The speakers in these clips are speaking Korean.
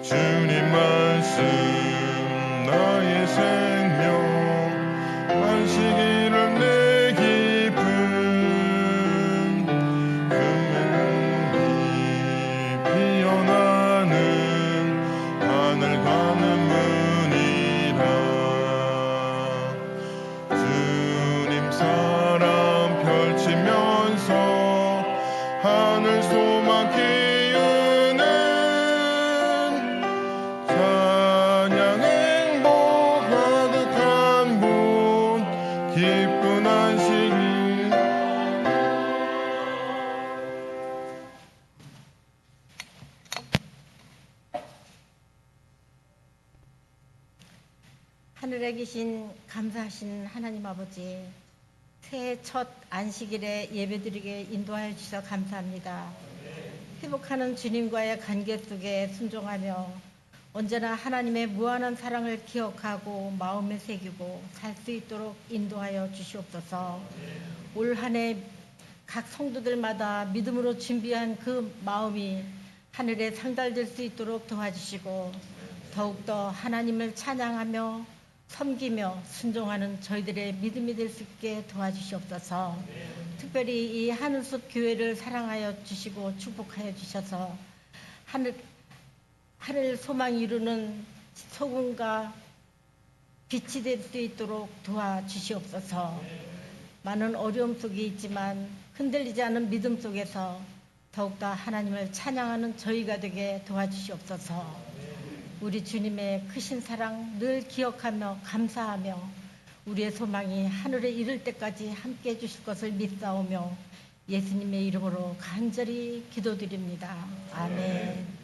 주님 말씀 나의 생명 안식일을 내 깊은 금맹 깊이 연하는 하늘 가는 문이라 주님 사랑 펼치면서 하늘 소망 기우는 찬양 행복 가득한 곳 기쁜 안식일 하늘에 계신 감사하신 하나님 아버지, 새해 첫 안식일에 예배드리게 인도하여 주셔서 감사합니다. 회복하는 주님과의 관계 속에 순종하며 언제나 하나님의 무한한 사랑을 기억하고 마음에 새기고 살 수 있도록 인도하여 주시옵소서. 올 한 해 각 성도들마다 믿음으로 준비한 그 마음이 하늘에 상달될 수 있도록 도와주시고 더욱더 하나님을 찬양하며 섬기며 순종하는 저희들의 믿음이 될 수 있게 도와주시옵소서. 특별히 이 하늘숲 교회를 사랑하여 주시고 축복하여 주셔서 하늘 소망 이루는 소금과 빛이 될 수 있도록 도와주시옵소서. 많은 어려움 속에 있지만 흔들리지 않은 믿음 속에서 더욱더 하나님을 찬양하는 저희가 되게 도와주시옵소서. 우리 주님의 크신 사랑 늘 기억하며 감사하며 우리의 소망이 하늘에 이를 때까지 함께 해주실 것을 믿사오며 예수님의 이름으로 간절히 기도드립니다. 아멘.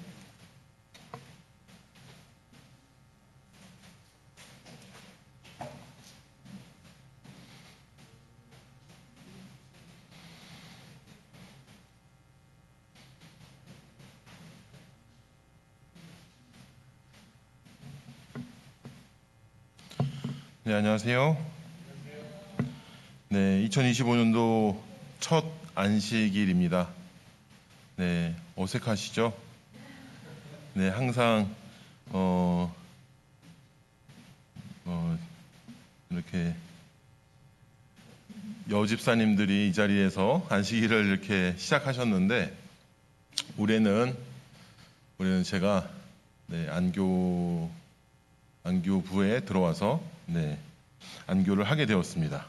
네, 안녕하세요. 네, 2025년도 첫 안식일입니다. 네, 어색하시죠? 네, 항상 이렇게 여집사님들이 이 자리에서 안식일을 이렇게 시작하셨는데 올해는 제가 안교부에 들어와서 안교를 하게 되었습니다.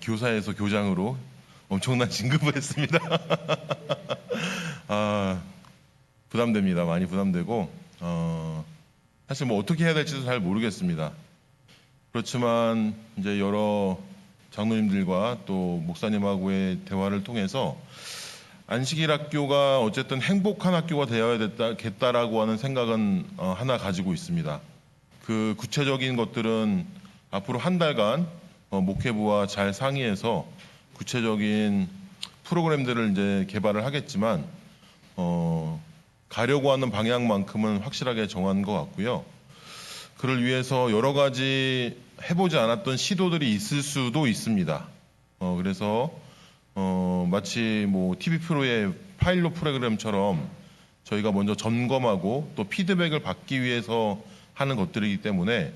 교사에서 교장으로 엄청난 진급을 했습니다. 부담됩니다. 많이 부담되고 사실 뭐 어떻게 해야 될지도 잘 모르겠습니다. 그렇지만 이제 여러 장로님들과 또 목사님하고의 대화를 통해서 안식일 학교가 어쨌든 행복한 학교가 되어야겠다라고 하는 생각은 하나 가지고 있습니다. 그 구체적인 것들은 앞으로 한 달간 목회부와 잘 상의해서 구체적인 프로그램들을 이제 개발을 하겠지만 가려고 하는 방향만큼은 확실하게 정한 것 같고요. 그를 위해서 여러 가지 해보지 않았던 시도들이 있을 수도 있습니다. 그래서 마치 뭐 TV 프로의 파일럿 프로그램처럼 저희가 먼저 점검하고 또 피드백을 받기 위해서 하는 것들이기 때문에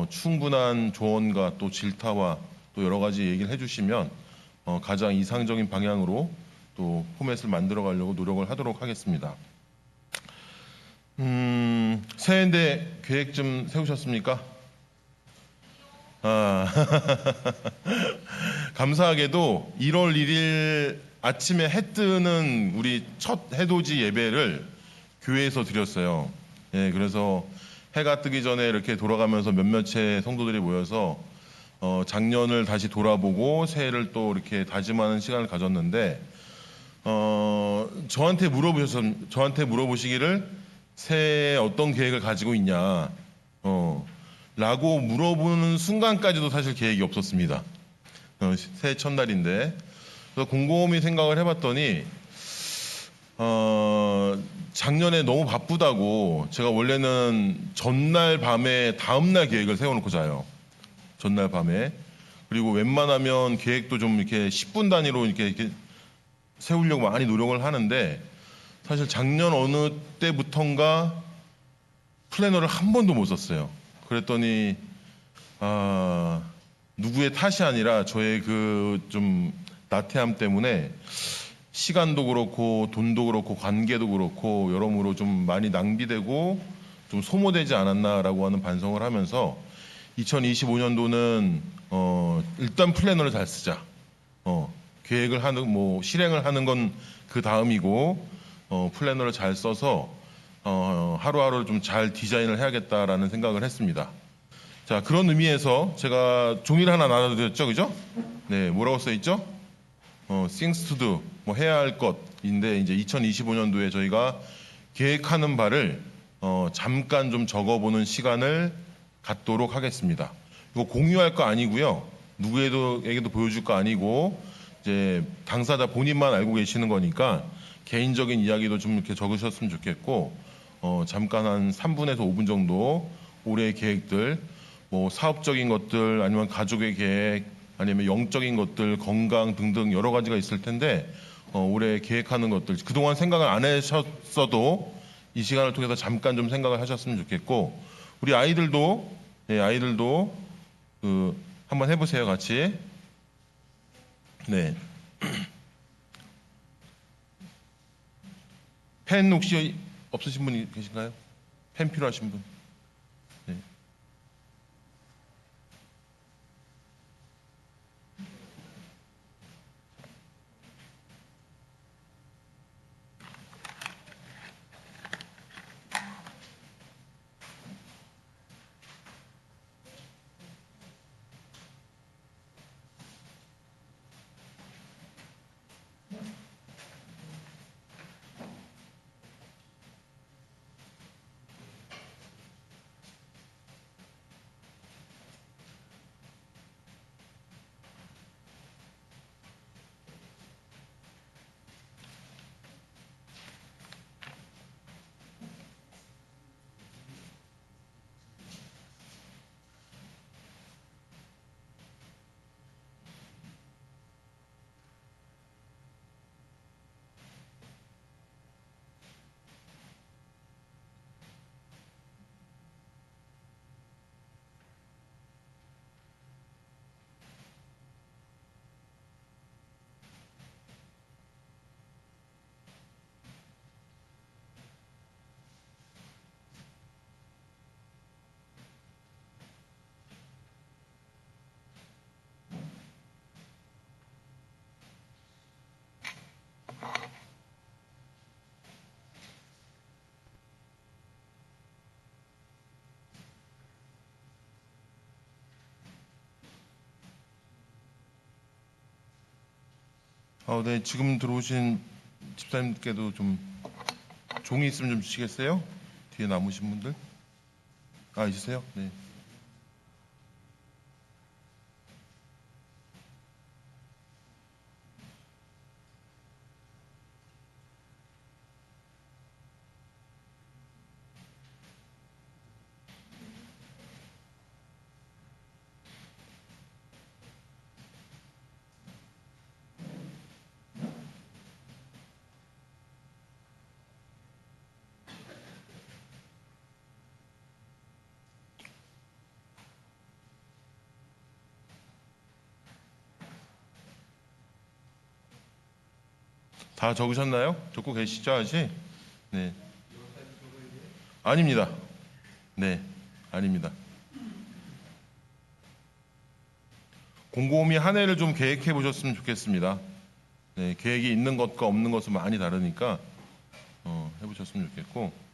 충분한 조언과 또 질타와 또 여러 가지 얘기를 해주시면 가장 이상적인 방향으로 또 포맷을 만들어 가려고 노력을 하도록 하겠습니다. 새해인데 계획 좀 세우셨습니까? 감사하게도 1월 1일 아침에 해 뜨는 우리 첫 해돋이 예배를 교회에서 드렸어요. 예, 그래서 해가 뜨기 전에 이렇게 돌아가면서 몇몇의 성도들이 모여서 작년을 다시 돌아보고 새해를 또 이렇게 다짐하는 시간을 가졌는데 저한테 물어보시기를 새해에 어떤 계획을 가지고 있냐 라고 물어보는 순간까지도 사실 계획이 없었습니다. 새해 첫날인데 그래서 곰곰이 생각을 해봤더니 작년에 너무 바쁘다고 제가 원래는 전날 밤에 다음날 계획을 세워놓고 자요. 전날 밤에. 그리고 웬만하면 계획도 좀 이렇게 10분 단위로 이렇게 세우려고 많이 노력을 하는데 사실 작년 어느 때부턴가 플래너를 한 번도 못 썼어요. 그랬더니 누구의 탓이 아니라 저의 그 좀 나태함 때문에 시간도 그렇고 돈도 그렇고 관계도 그렇고 여러모로 좀 많이 낭비되고 좀 소모되지 않았나라고 하는 반성을 하면서 2025년도는 일단 플래너를 잘 쓰자. 계획을 하는 뭐 실행을 하는 건 그 다음이고 플래너를 잘 써서 하루하루를 좀 잘 디자인을 해야겠다라는 생각을 했습니다. 자, 그런 의미에서 제가 종이를 하나 나눠드렸죠, 그죠? 네, 뭐라고 써 있죠? things to do, 뭐 해야 할 것인데 이제 2025년도에 저희가 계획하는 바를 잠깐 좀 적어보는 시간을 갖도록 하겠습니다. 이거 공유할 거 아니고요, 누구에게도 보여줄 거 아니고 이제 당사자 본인만 알고 계시는 거니까 개인적인 이야기도 좀 이렇게 적으셨으면 좋겠고 잠깐 한 3분에서 5분 정도 올해의 계획들, 뭐 사업적인 것들 아니면 가족의 계획 아니면 영적인 것들, 건강 등등 여러 가지가 있을 텐데 올해 계획하는 것들 그동안 생각을 안 하셨어도 이 시간을 통해서 잠깐 좀 생각을 하셨으면 좋겠고 우리 아이들도 아이들도 한번 해보세요 같이. 네. 펜 혹시 없으신 분이 계신가요? 펜 필요하신 분? 네. 네, 지금 들어오신 집사님께도 좀 종이 있으면 좀 주시겠어요? 뒤에 남으신 분들? 있으세요? 네. 다 적으셨나요? 적고 계시죠, 아직? 네. 아닙니다. 네, 아닙니다. 곰곰이 한 해를 좀 계획해 보셨으면 좋겠습니다. 네, 계획이 있는 것과 없는 것은 많이 다르니까 해보셨으면 좋겠고.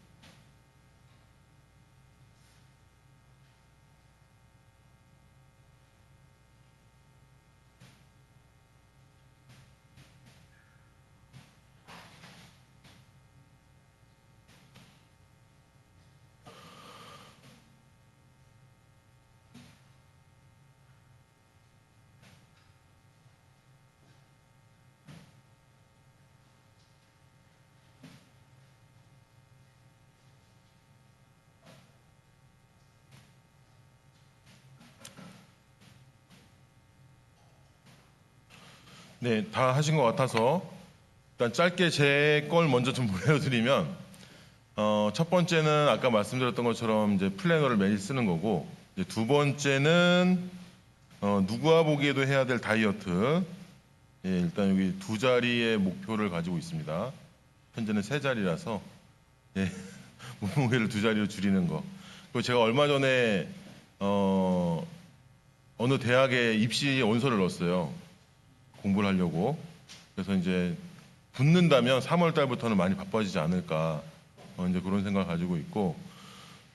네, 다 하신 것 같아서 일단 짧게 제 걸 먼저 좀 보여드리면 첫 번째는 아까 말씀드렸던 것처럼 이제 플래너를 매일 쓰는 거고, 이제 두 번째는 누구와 보기에도 해야 될 다이어트. 예, 일단 여기 두 자리의 목표를 가지고 있습니다. 현재는 세 자리라서 예, 몸무게를 두 자리로 줄이는 거. 그리고 제가 얼마 전에 어느 대학에 입시 원서를 넣었어요. 공부를 하려고. 그래서 이제 붙는다면 3월 달부터는 많이 바빠지지 않을까. 이제 그런 생각을 가지고 있고,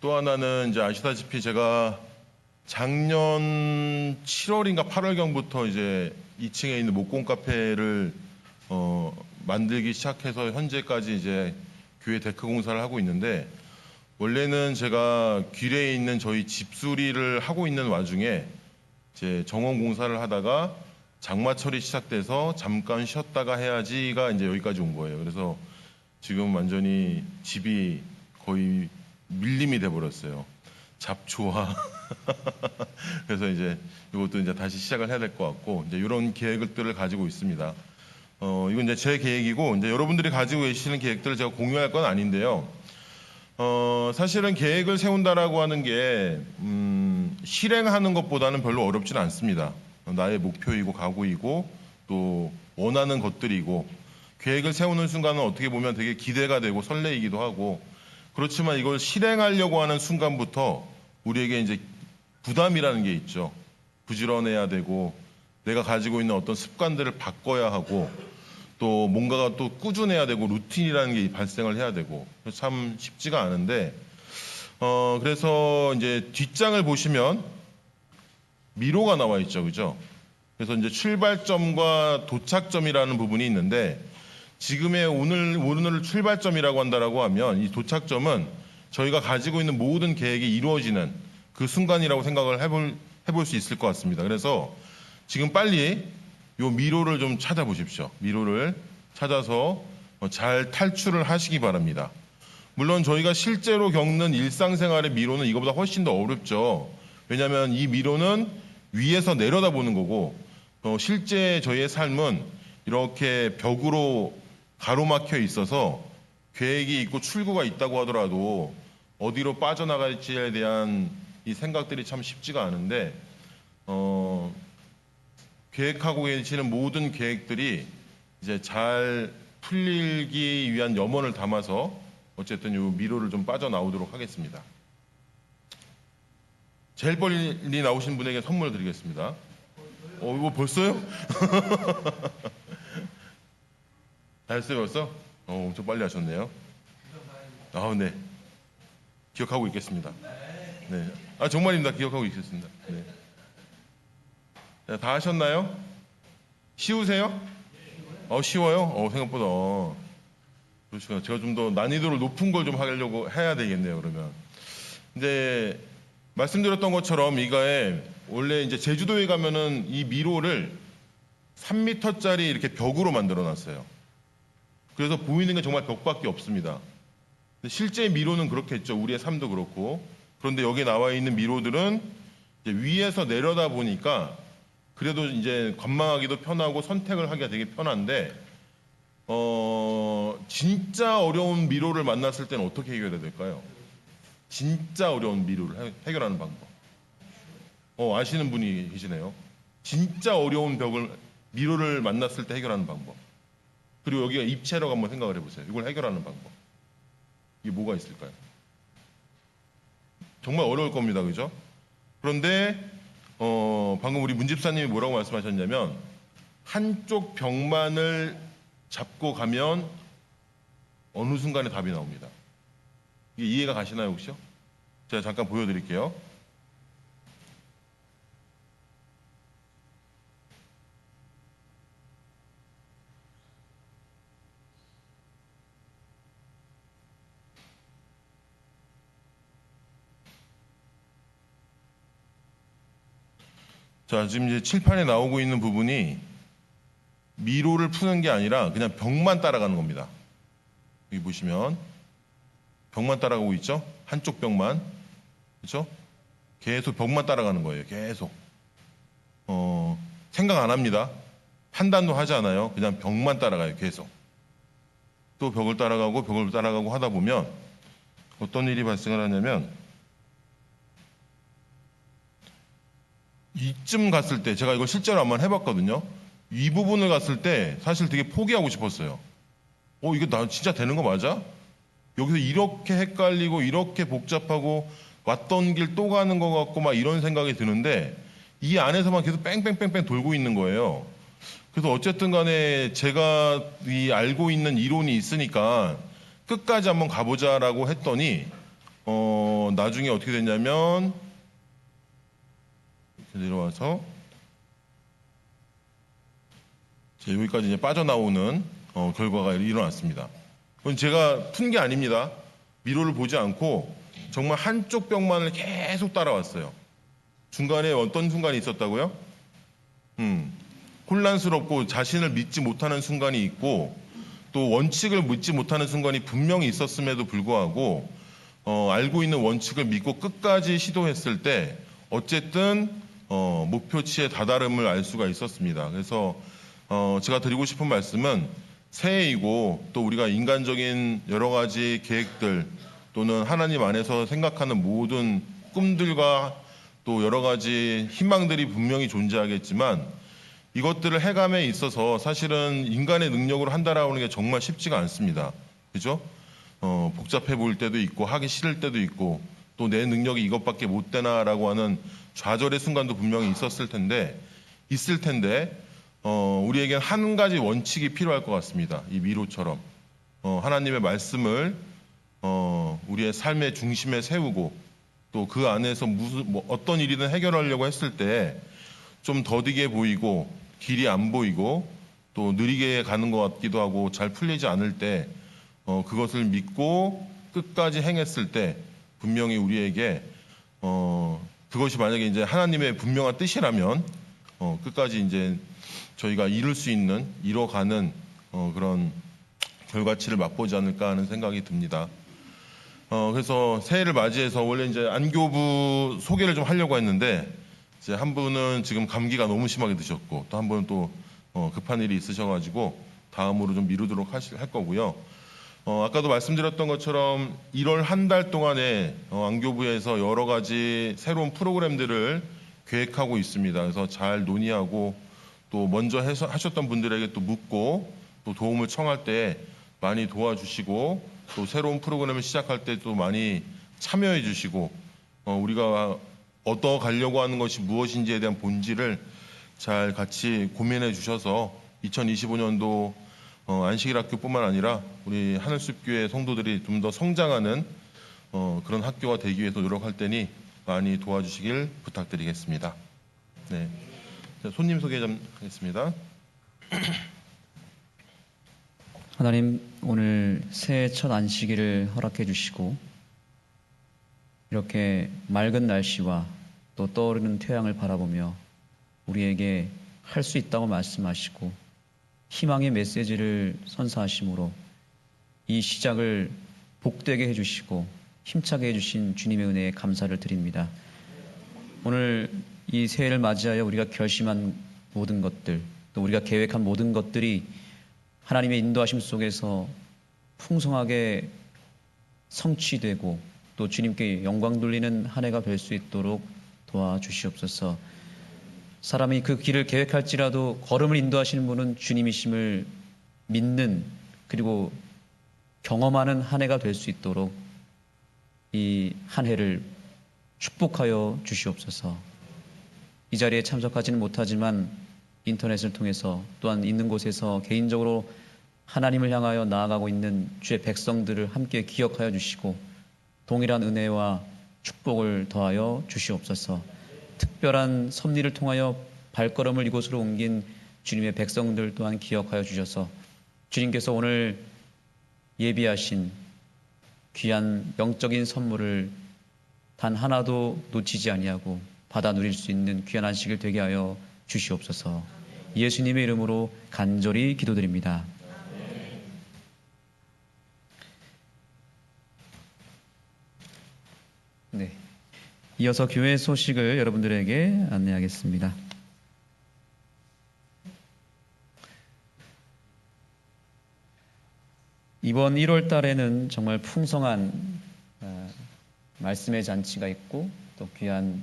또 하나는 이제 아시다시피 제가 작년 7월인가 8월경부터 이제 2층에 있는 목공 카페를 만들기 시작해서 현재까지 이제 교회 데크 공사를 하고 있는데, 원래는 제가 길에 있는 저희 집수리를 하고 있는 와중에 이제 정원 공사를 하다가 장마철이 시작돼서 잠깐 쉬었다가 해야지가 이제 여기까지 온 거예요. 그래서 지금 완전히 집이 거의 밀림이 돼 버렸어요. 잡초와 그래서 이제 이것도 이제 다시 시작을 해야 될 것 같고, 이제 이런 계획들을 가지고 있습니다. 이건 이제 제 계획이고, 이제 여러분들이 가지고 계시는 계획들을 제가 공유할 건 아닌데요. 사실은 계획을 세운다라고 하는 게 실행하는 것보다는 별로 어렵지는 않습니다. 나의 목표이고 각오이고 또 원하는 것들이고, 계획을 세우는 순간은 어떻게 보면 되게 기대가 되고 설레이기도 하고, 그렇지만 이걸 실행하려고 하는 순간부터 우리에게 이제 부담이라는 게 있죠. 부지런해야 되고, 내가 가지고 있는 어떤 습관들을 바꿔야 하고, 또 뭔가가 또 꾸준해야 되고, 루틴이라는 게 발생을 해야 되고, 참 쉽지가 않은데, 그래서 이제 뒷장을 보시면 미로가 나와 있죠, 그죠? 그래서 이제 출발점과 도착점이라는 부분이 있는데, 지금의 오늘 출발점이라고 한다라고 하면, 이 도착점은 저희가 가지고 있는 모든 계획이 이루어지는 그 순간이라고 생각을 해볼 수 있을 것 같습니다. 그래서 지금 빨리 요 미로를 좀 찾아보십시오. 미로를 찾아서 잘 탈출을 하시기 바랍니다. 물론 저희가 실제로 겪는 일상생활의 미로는 이거보다 훨씬 더 어렵죠. 왜냐하면 이 미로는 위에서 내려다보는 거고, 실제 저희의 삶은 이렇게 벽으로 가로막혀 있어서 계획이 있고 출구가 있다고 하더라도 어디로 빠져나갈지에 대한 이 생각들이 참 쉽지가 않은데, 계획하고 계시는 모든 계획들이 이제 잘 풀리기 위한 염원을 담아서 어쨌든 이 미로를 좀 빠져나오도록 하겠습니다. 제일 빨리 나오신 분에게 선물 드리겠습니다. 이거 벌써요? 다 했어요 벌써? 엄청 빨리 하셨네요. 네. 기억하고 있겠습니다. 네. 정말입니다. 기억하고 있겠습니다. 네. 자, 다 하셨나요? 쉬우세요? 쉬워요? 생각보다. 그렇죠. 제가 좀 더 난이도를 높은 걸 좀 하려고 해야 되겠네요, 그러면. 근데, 말씀드렸던 것처럼 이거에, 원래 이제 제주도에 가면은 이 미로를 3m짜리 이렇게 벽으로 만들어 놨어요. 그래서 보이는 게 정말 벽밖에 없습니다. 근데 실제 미로는 그렇겠죠. 우리의 삶도 그렇고. 그런데 여기 나와 있는 미로들은 이제 위에서 내려다 보니까 그래도 이제 관망하기도 편하고 선택을 하기가 되게 편한데, 진짜 어려운 미로를 만났을 때는 어떻게 해결해야 될까요? 진짜 어려운 미로를 해결하는 방법. 아시는 분이 계시네요. 진짜 어려운 미로를 만났을 때 해결하는 방법. 그리고 여기가 입체라고 한번 생각을 해보세요. 이걸 해결하는 방법. 이게 뭐가 있을까요? 정말 어려울 겁니다. 그죠? 그런데 방금 우리 문 집사님이 뭐라고 말씀하셨냐면, 한쪽 벽만을 잡고 가면 어느 순간에 답이 나옵니다. 이게 이해가 가시나요, 혹시요? 제가 잠깐 보여드릴게요. 자, 지금 이제 칠판에 나오고 있는 부분이 미로를 푸는 게 아니라 그냥 벽만 따라가는 겁니다. 여기 보시면 벽만 따라가고 있죠? 한쪽 벽만. 그렇죠? 계속 벽만 따라가는 거예요. 계속. 생각 안 합니다. 판단도 하지 않아요. 그냥 벽만 따라가요. 계속. 또 벽을 따라가고 하다 보면 어떤 일이 발생을 하냐면 이쯤 갔을 때 제가 이거 실제로 한번 해봤거든요. 이 부분을 갔을 때 사실 되게 포기하고 싶었어요. 이거 나 진짜 되는 거 맞아? 여기서 이렇게 헷갈리고 이렇게 복잡하고 왔던 길 또 가는 것 같고 막 이런 생각이 드는데 이 안에서만 계속 뺑뺑뺑뺑 돌고 있는 거예요. 그래서 어쨌든 간에 제가 이 알고 있는 이론이 있으니까 끝까지 한번 가보자라고 했더니 나중에 어떻게 됐냐면 이렇게 내려와서 여기까지 이제 빠져나오는 결과가 일어났습니다. 그건 제가 푼 게 아닙니다. 미로를 보지 않고 정말 한쪽 벽만을 계속 따라왔어요. 중간에 어떤 순간이 있었다고요? 혼란스럽고 자신을 믿지 못하는 순간이 있고 또 원칙을 믿지 못하는 순간이 분명히 있었음에도 불구하고 알고 있는 원칙을 믿고 끝까지 시도했을 때 어쨌든 목표치의 다다름을 알 수가 있었습니다. 그래서 제가 드리고 싶은 말씀은 새해이고 또 우리가 인간적인 여러 가지 계획들 또는 하나님 안에서 생각하는 모든 꿈들과 또 여러 가지 희망들이 분명히 존재하겠지만 이것들을 해감에 있어서 사실은 인간의 능력으로 한다라고 하는 게 정말 쉽지가 않습니다. 그죠? 복잡해 보일 때도 있고 하기 싫을 때도 있고 또 내 능력이 이것밖에 못 되나라고 하는 좌절의 순간도 분명히 있을 텐데 우리에겐 한 가지 원칙이 필요할 것 같습니다. 이 미로처럼 하나님의 말씀을 우리의 삶의 중심에 세우고 또 그 안에서 어떤 일이든 해결하려고 했을 때 좀 더디게 보이고 길이 안 보이고 또 느리게 가는 것 같기도 하고 잘 풀리지 않을 때 그것을 믿고 끝까지 행했을 때 분명히 우리에게 그것이 만약에 이제 하나님의 분명한 뜻이라면 끝까지 이제 저희가 이뤄가는 그런 결과치를 맛보지 않을까 하는 생각이 듭니다. 그래서 새해를 맞이해서 원래 이제 안교부 소개를 좀 하려고 했는데 이제 한 분은 지금 감기가 너무 심하게 드셨고 또 한 분은 또 급한 일이 있으셔가지고 다음으로 좀 미루도록 할 거고요. 아까도 말씀드렸던 것처럼 1월 한 달 동안에 안교부에서 여러 가지 새로운 프로그램들을 계획하고 있습니다. 그래서 잘 논의하고 또 먼저 하셨던 분들에게 또 묻고 또 도움을 청할 때 많이 도와주시고 또 새로운 프로그램을 시작할 때 또 많이 참여해 주시고 우리가 얻어가려고 하는 것이 무엇인지에 대한 본질을 잘 같이 고민해 주셔서 2025년도 안식일학교뿐만 아니라 우리 하늘숲교회 성도들이 좀 더 성장하는 그런 학교가 되기 위해서 노력할 테니 많이 도와주시길 부탁드리겠습니다. 네, 자, 손님 소개 좀 하겠습니다. 하나님, 오늘 새해 첫 안식일을 허락해 주시고 이렇게 맑은 날씨와 또 떠오르는 태양을 바라보며 우리에게 할 수 있다고 말씀하시고 희망의 메시지를 선사하심으로 이 시작을 복되게 해주시고 힘차게 해주신 주님의 은혜에 감사를 드립니다. 오늘 이 새해를 맞이하여 우리가 결심한 모든 것들, 또 우리가 계획한 모든 것들이 하나님의 인도하심 속에서 풍성하게 성취되고 또 주님께 영광 돌리는 한 해가 될 수 있도록 도와주시옵소서. 사람이 그 길을 계획할지라도 걸음을 인도하시는 분은 주님이심을 믿는 그리고 경험하는 한 해가 될 수 있도록 이 한 해를 축복하여 주시옵소서. 이 자리에 참석하지는 못하지만 인터넷을 통해서 또한 있는 곳에서 개인적으로 하나님을 향하여 나아가고 있는 주의 백성들을 함께 기억하여 주시고 동일한 은혜와 축복을 더하여 주시옵소서. 특별한 섭리를 통하여 발걸음을 이곳으로 옮긴 주님의 백성들 또한 기억하여 주셔서 주님께서 오늘 예비하신 귀한 영적인 선물을 단 하나도 놓치지 아니하고 받아 누릴 수 있는 귀한 안식일 되게 하여 주시옵소서. 예수님의 이름으로 간절히 기도드립니다. 네. 이어서 교회 소식을 여러분들에게 안내하겠습니다. 이번 1월 달에는 정말 풍성한 말씀의 잔치가 있고 또 귀한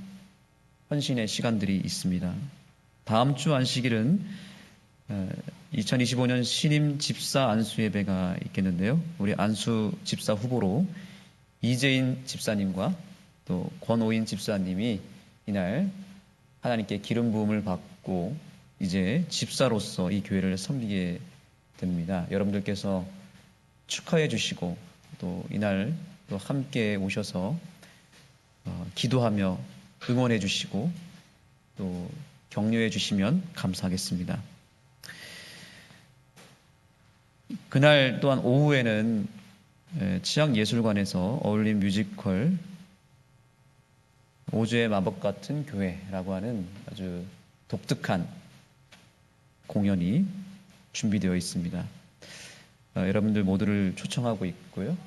헌신의 시간들이 있습니다. 다음 주 안식일은 2025년 신임 집사 안수 예배가 있겠는데요. 우리 안수 집사 후보로 이재인 집사님과 또 권오인 집사님이 이날 하나님께 기름 부음을 받고 이제 집사로서 이 교회를 섬기게 됩니다. 여러분들께서 축하해 주시고 또 이날 또 함께 오셔서 기도하며 응원해 주시고 또 격려해 주시면 감사하겠습니다. 그날 또한 오후에는 치악예술관에서 어울림 뮤지컬 오즈의 마법 같은 교회라고 하는 아주 독특한 공연이 준비되어 있습니다. 여러분들 모두를 초청하고 있고요.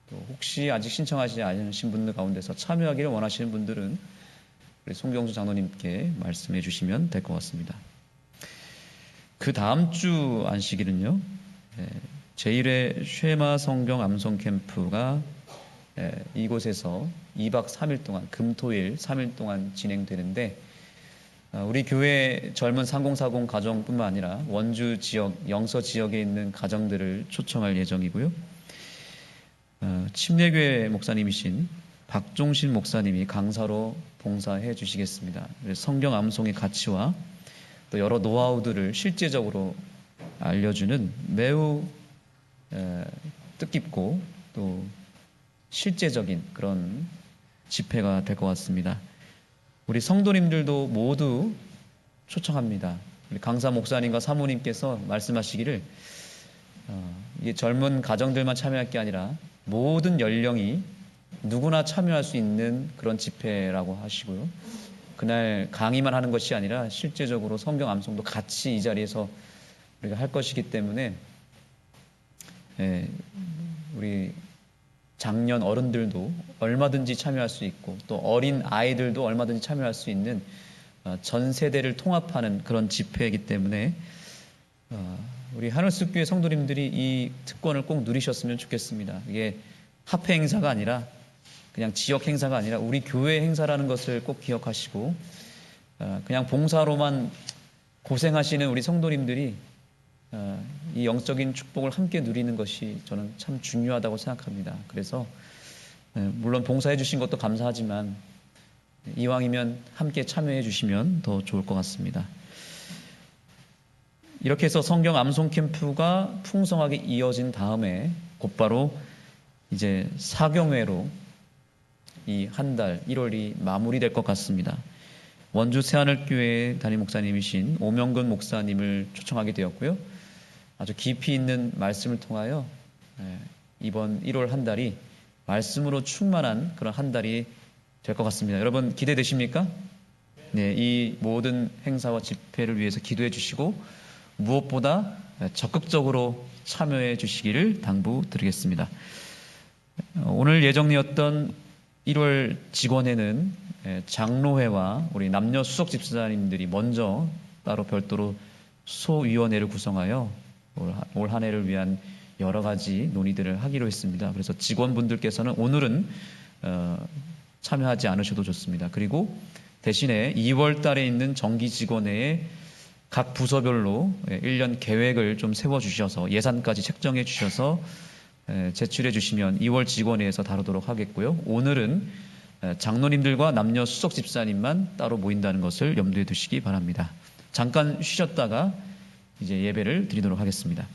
또 혹시 아직 신청하지 않으신 분들 가운데서 참여하기를 원하시는 분들은 우리 송경수 장로님께 말씀해 주시면 될 것 같습니다. 그 다음 주 안식일은요, 제1회 쉐마 성경 암송 캠프가 이곳에서 2박 3일 동안, 금토일 3일 동안 진행되는데, 우리 교회 젊은 3040 가정뿐만 아니라 원주 지역, 영서 지역에 있는 가정들을 초청할 예정이고요. 침례교회 목사님이신 박종신 목사님이 강사로 봉사해 주시겠습니다. 성경 암송의 가치와 또 여러 노하우들을 실제적으로 알려주는 매우 뜻깊고 또 실제적인 그런 집회가 될 것 같습니다. 우리 성도님들도 모두 초청합니다. 우리 강사 목사님과 사모님께서 말씀하시기를 이게 젊은 가정들만 참여할 게 아니라 모든 연령이 누구나 참여할 수 있는 그런 집회라고 하시고요. 그날 강의만 하는 것이 아니라 실제적으로 성경 암송도 같이 이 자리에서 우리가 할 것이기 때문에 우리 장년 어른들도 얼마든지 참여할 수 있고 또 어린 아이들도 얼마든지 참여할 수 있는 전 세대를 통합하는 그런 집회이기 때문에 우리 하늘숲교회 성도님들이 이 특권을 꼭 누리셨으면 좋겠습니다. 이게 합회 행사가 아니라 그냥 지역 행사가 아니라 우리 교회 행사라는 것을 꼭 기억하시고 그냥 봉사로만 고생하시는 우리 성도님들이 이 영적인 축복을 함께 누리는 것이 저는 참 중요하다고 생각합니다. 그래서 물론 봉사해 주신 것도 감사하지만 이왕이면 함께 참여해 주시면 더 좋을 것 같습니다. 이렇게 해서 성경 암송 캠프가 풍성하게 이어진 다음에 곧바로 이제 사경회로 이 한 달 1월이 마무리될 것 같습니다. 원주 새하늘교회 담임 목사님이신 오명근 목사님을 초청하게 되었고요. 아주 깊이 있는 말씀을 통하여 이번 1월 한 달이 말씀으로 충만한 그런 한 달이 될 것 같습니다. 여러분 기대되십니까? 네, 이 모든 행사와 집회를 위해서 기도해 주시고 무엇보다 적극적으로 참여해 주시기를 당부드리겠습니다. 오늘 예정이었던 1월 직원회는 장로회와 우리 남녀 수석 집사님들이 먼저 따로 별도로 소위원회를 구성하여 올 한 해를 위한 여러 가지 논의들을 하기로 했습니다. 그래서 직원분들께서는 오늘은 참여하지 않으셔도 좋습니다. 그리고 대신에 2월 달에 있는 정기 직원회에 각 부서별로 1년 계획을 좀 세워주셔서 예산까지 책정해 주셔서 제출해 주시면 2월 직원회에서 다루도록 하겠고요. 오늘은 장로님들과 남녀 수석 집사님만 따로 모인다는 것을 염두에 두시기 바랍니다. 잠깐 쉬셨다가 이제 예배를 드리도록 하겠습니다.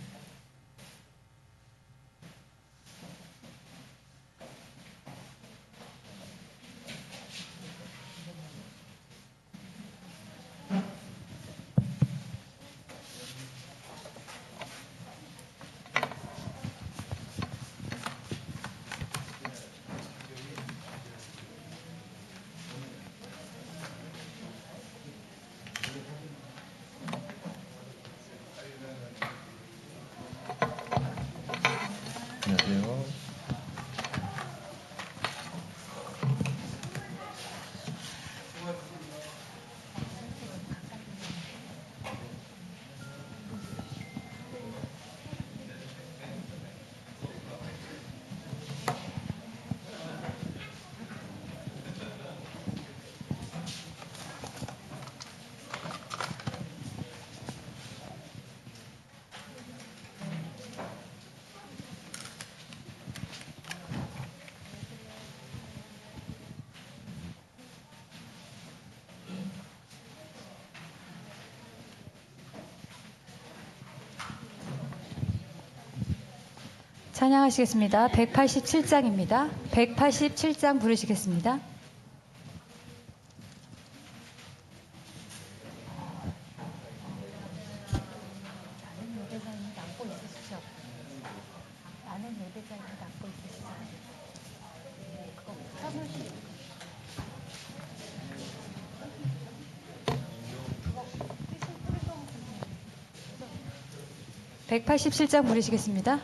찬양하시겠습니다. 187장입니다. 187장 부르시겠습니다. (187장) 부르시겠습니다.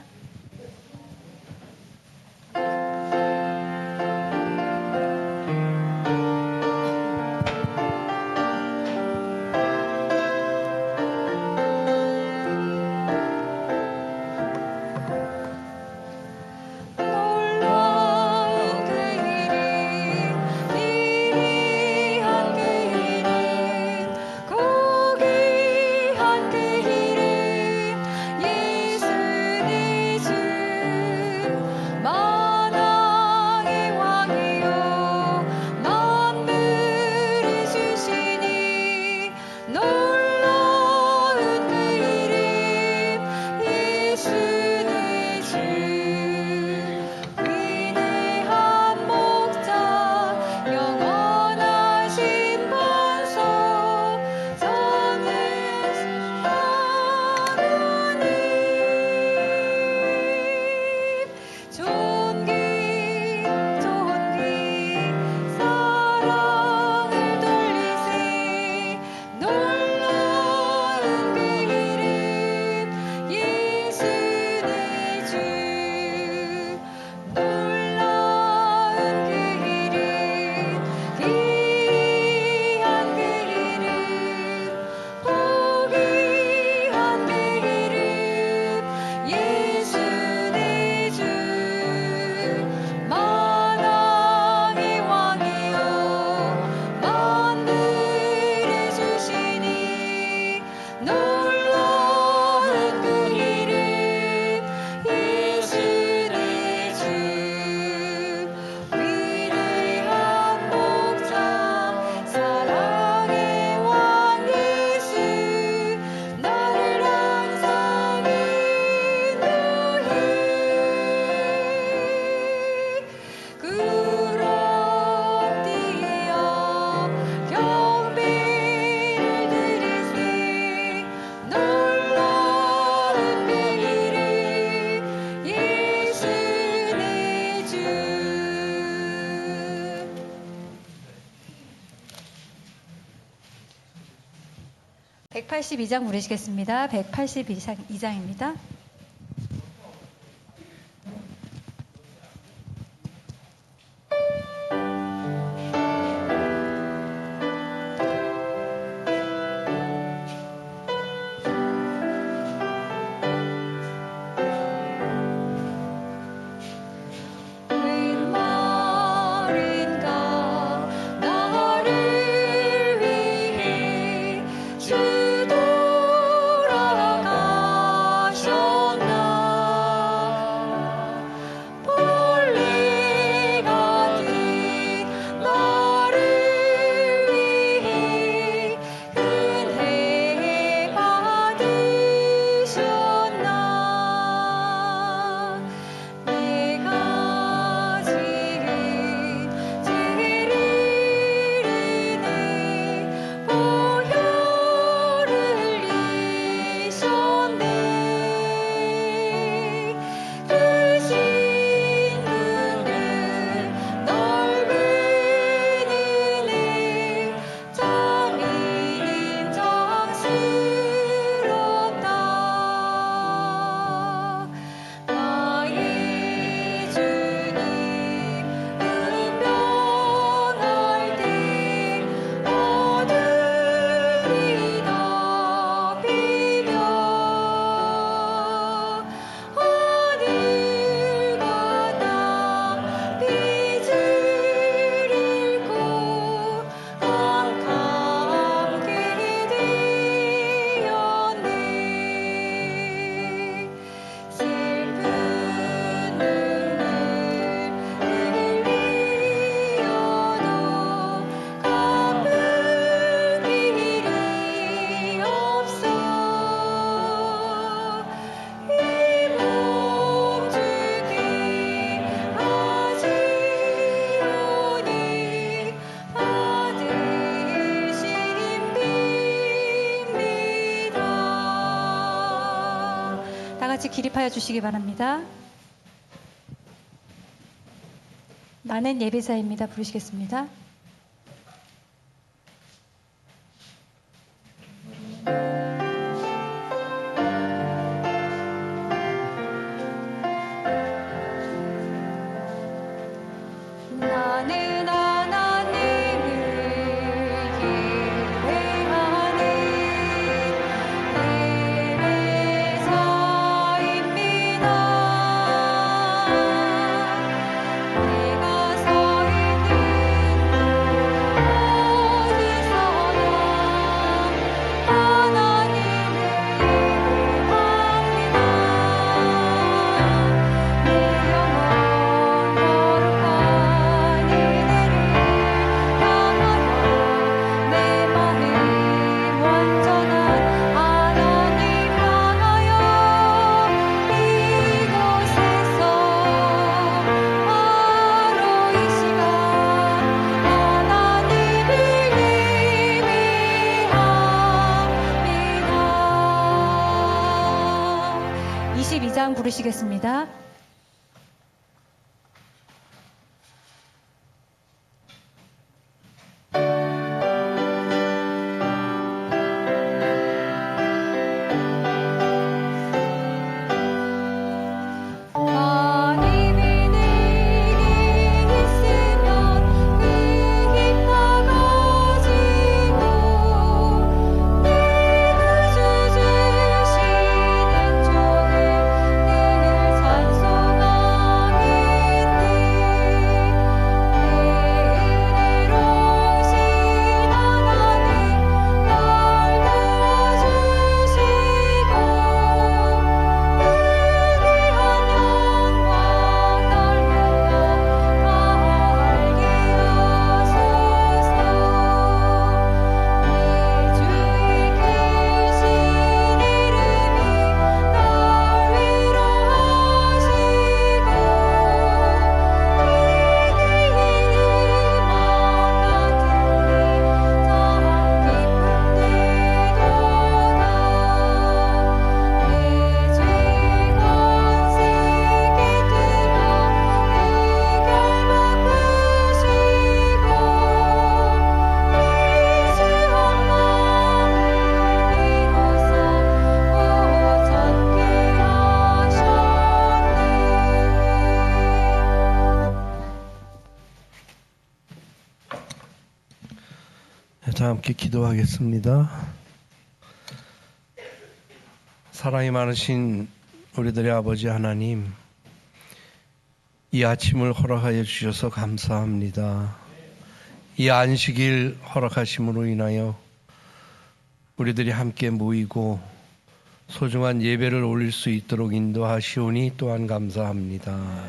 (182장) 부르시겠습니다. 182장입니다. 주 돌아가셨 같이 기립하여 주시기 바랍니다. 나는 예배자입니다. 부르시겠습니다. 나는 하나님을 예배하는 예배자입니다. 내가 서 있는 곳에서야 하나님을 예배합니다. 내 영혼 거룩한 이들을 향하여 내 마음 온전한 하나님 향하여 이곳에서 바로 이 시간 하나님을 예배합니다. 22장 부르시겠습니다. 하나님이 내게 있으면 그 힘 다 가지고 내 구주 주시는 종을 늘 찬송하겠네. 내 은혜로우신 하나님 날 도와주시고 위대한 영광 날 보여 알게 하소서. 내 주의 크신 이름이 날 위로하시고 위기인 음악 같으니 참 기쁜데도다. 내 죄의 권세게 들어 흑열 바꾸시고 이주한 마음을 비로소 오전케 하셨네. 자, 함께 기도하겠습니다. 사랑이 많으신 우리들의 아버지 하나님, 이 아침을 허락하여 주셔서 감사합니다. 이 안식일 허락하심으로 인하여 우리들이 함께 모이고 소중한 예배를 올릴 수 있도록 인도하시오니 또한 감사합니다.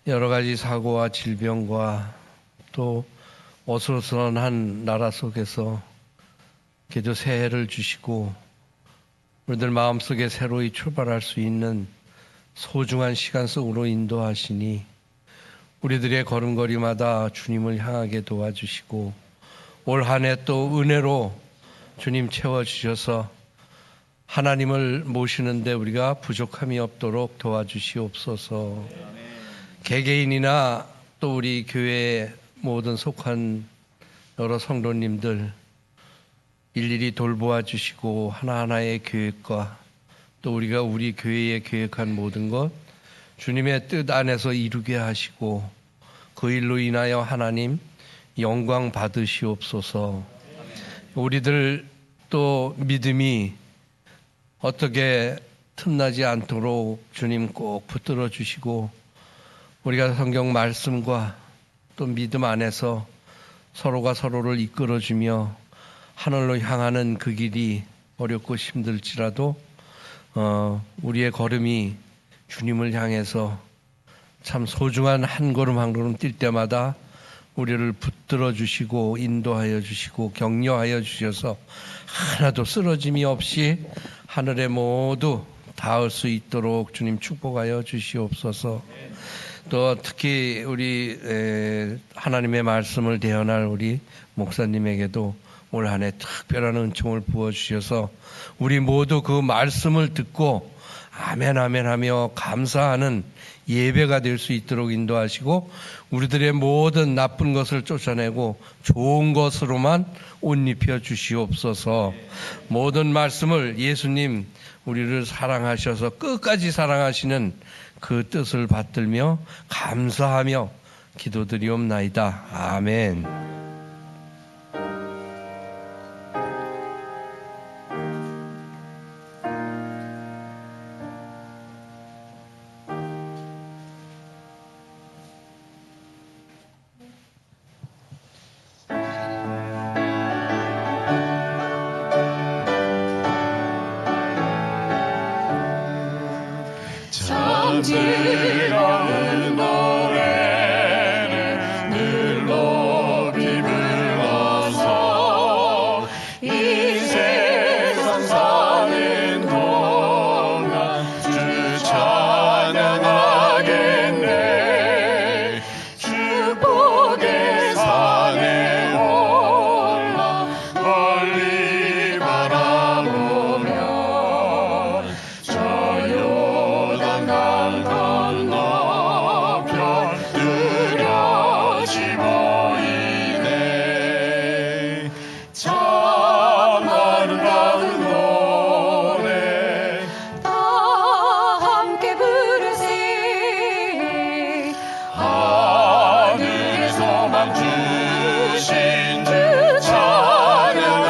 여러 가지 사고와 질병과 또 어수선한 나라 속에서 그저 새해를 주시고 우리들 마음속에 새로이 출발할 수 있는 소중한 시간 속으로 인도하시니 우리들의 걸음걸이마다 주님을 향하게 도와주시고 올 한 해 또 은혜로 주님 채워주셔서 하나님을 모시는데 우리가 부족함이 없도록 도와주시옵소서. 개개인이나 또 우리 교회에 모든 속한 여러 성도님들 일일이 돌보아 주시고 하나하나의 계획과 또 우리가 우리 교회에 계획한 모든 것 주님의 뜻 안에서 이루게 하시고 그 일로 인하여 하나님 영광 받으시옵소서. 우리들 또 믿음이 어떻게 틈나지 않도록 주님 꼭 붙들어 주시고 우리가 성경 말씀과 또 믿음 안에서 서로가 서로를 이끌어주며 하늘로 향하는 그 길이 어렵고 힘들지라도 우리의 걸음이 주님을 향해서 참 소중한 한 걸음 한 걸음 뛸 때마다 우리를 붙들어 주시고 인도하여 주시고 격려하여 주셔서 하나도 쓰러짐이 없이 하늘에 모두 닿을 수 있도록 주님 축복하여 주시옵소서. 또 특히 우리 하나님의 말씀을 대언할 우리 목사님에게도 올 한해 특별한 은총을 부어주셔서 우리 모두 그 말씀을 듣고 아멘 아멘 하며 감사하는 예배가 될 수 있도록 인도하시고 우리들의 모든 나쁜 것을 쫓아내고 좋은 것으로만 옷 입혀 주시옵소서. 모든 말씀을 예수님 우리를 사랑하셔서 끝까지 사랑하시는 그 뜻을 받들며 감사하며 기도드리옵나이다. 아멘. 참 즐거운 노래를 늘 높이 불러서 이 세상 사는 동안 주 찬양하겠네. 축복의 산에 올라 멀리 바라보며 저 요단강 건너편 뚜렷이 보이네. 참 아름다운 노래 다 함께 부르세 하늘의 소망 주신 주 찬양하여라.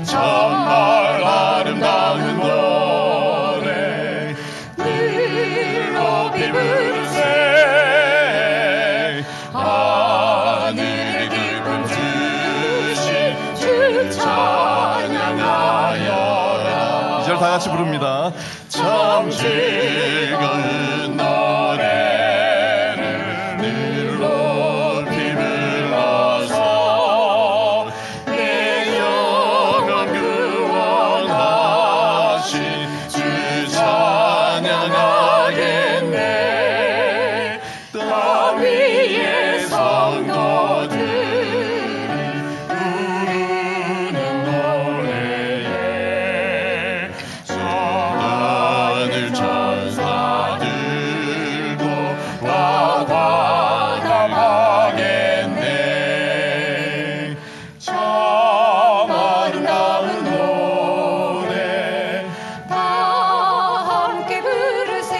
정말 아름다운 노래 늘 높이 부르세. 하늘의 기쁨 주신 주 찬양하여라. 2절 다 같이 부릅니다. 참 즐거운 노래를 늘 높이 불러서 내 영혼 구원하신 주 찬양하겠네. 땅 위의 성도들이 부르는 노래에 하늘 천사들도 와관하겠네. 참 아름다운 노래 다 함께 부르세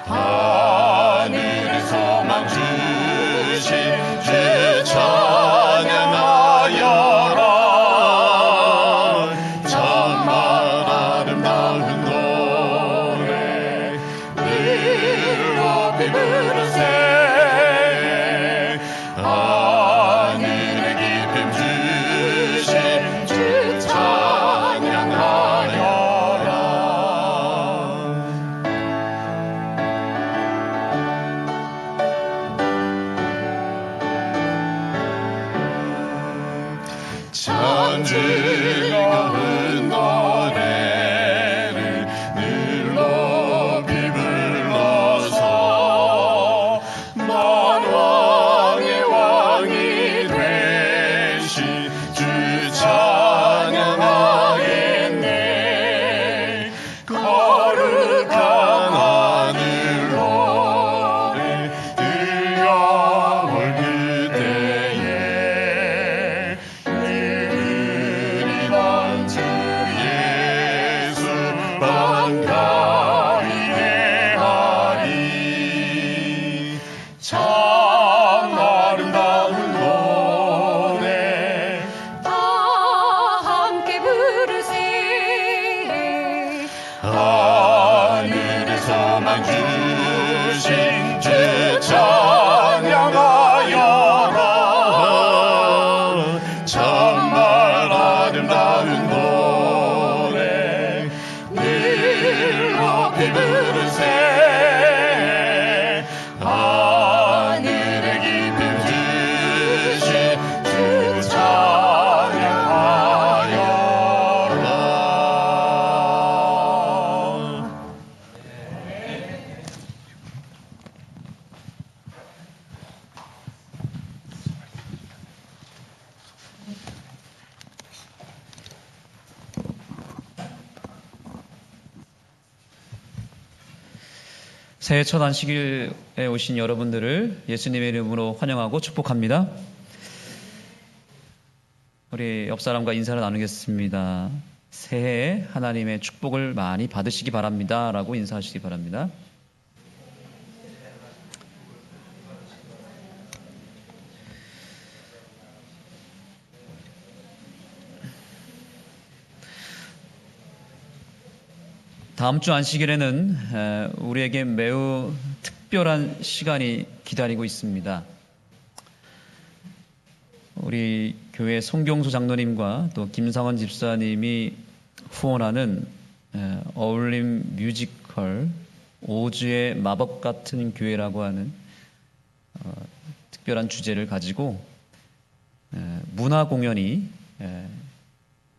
하늘의 소망 주신 주 찬양하여라. 정말 아름다운 노래 늘 높이 부르세. 하늘의 기쁨 주신 주 찬양하여라. 참 즐거운 노래를 늘 높이 불러서 넌 왕의 왕이 되신 주 찬양하겠네. 거룩한 하늘로에 들려올 그때에 이르리던 주 예수 반가이 대하리. 참 아름다운 노래 다 함께 부르세 하늘의 소망 주신 주 찬양하여라. 정말 아름다운 노래 늘 높이 부르세. 하늘의 기쁨 주신 주 찬양하여라. 새해 첫 안식일에 오신 여러분들을 예수님의 이름으로 환영하고 축복합니다. 우리 옆 사람과 인사를 나누겠습니다. 새해 하나님의 축복을 많이 받으시기 바랍니다. 라고 인사하시기 바랍니다. 다음 주 안식일에는 우리에게 매우 특별한 시간이 기다리고 있습니다. 우리 교회 송경수 장로님과 또 김상원 집사님이 후원하는 어울림 뮤지컬 5주의 마법 같은 교회라고 하는 특별한 주제를 가지고 문화 공연이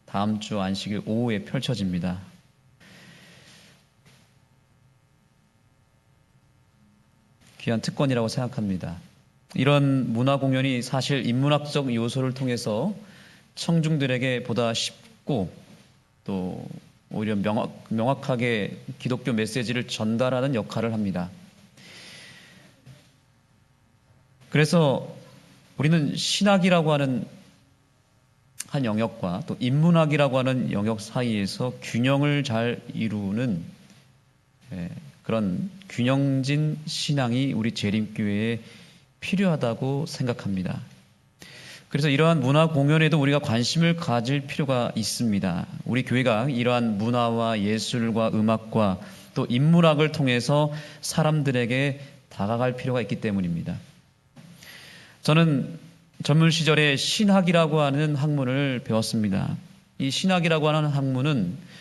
다음 주 안식일 오후에 펼쳐집니다. 귀한 특권이라고 생각합니다. 이런 문화 공연이 사실 인문학적 요소를 통해서 청중들에게 보다 쉽고 또 오히려 명확하게 기독교 메시지를 전달하는 역할을 합니다. 그래서 우리는 신학이라고 하는 한 영역과 또 인문학이라고 하는 영역 사이에서 균형을 잘 이루는 그런 균형진 신앙이 우리 재림교회에 필요하다고 생각합니다. 그래서 이러한 문화 공연에도 우리가 관심을 가질 필요가 있습니다. 우리 교회가 이러한 문화와 예술과 음악과 또 인문학을 통해서 사람들에게 다가갈 필요가 있기 때문입니다. 저는 젊은 시절에 신학이라고 하는 학문을 배웠습니다. 이 신학이라고 하는 학문은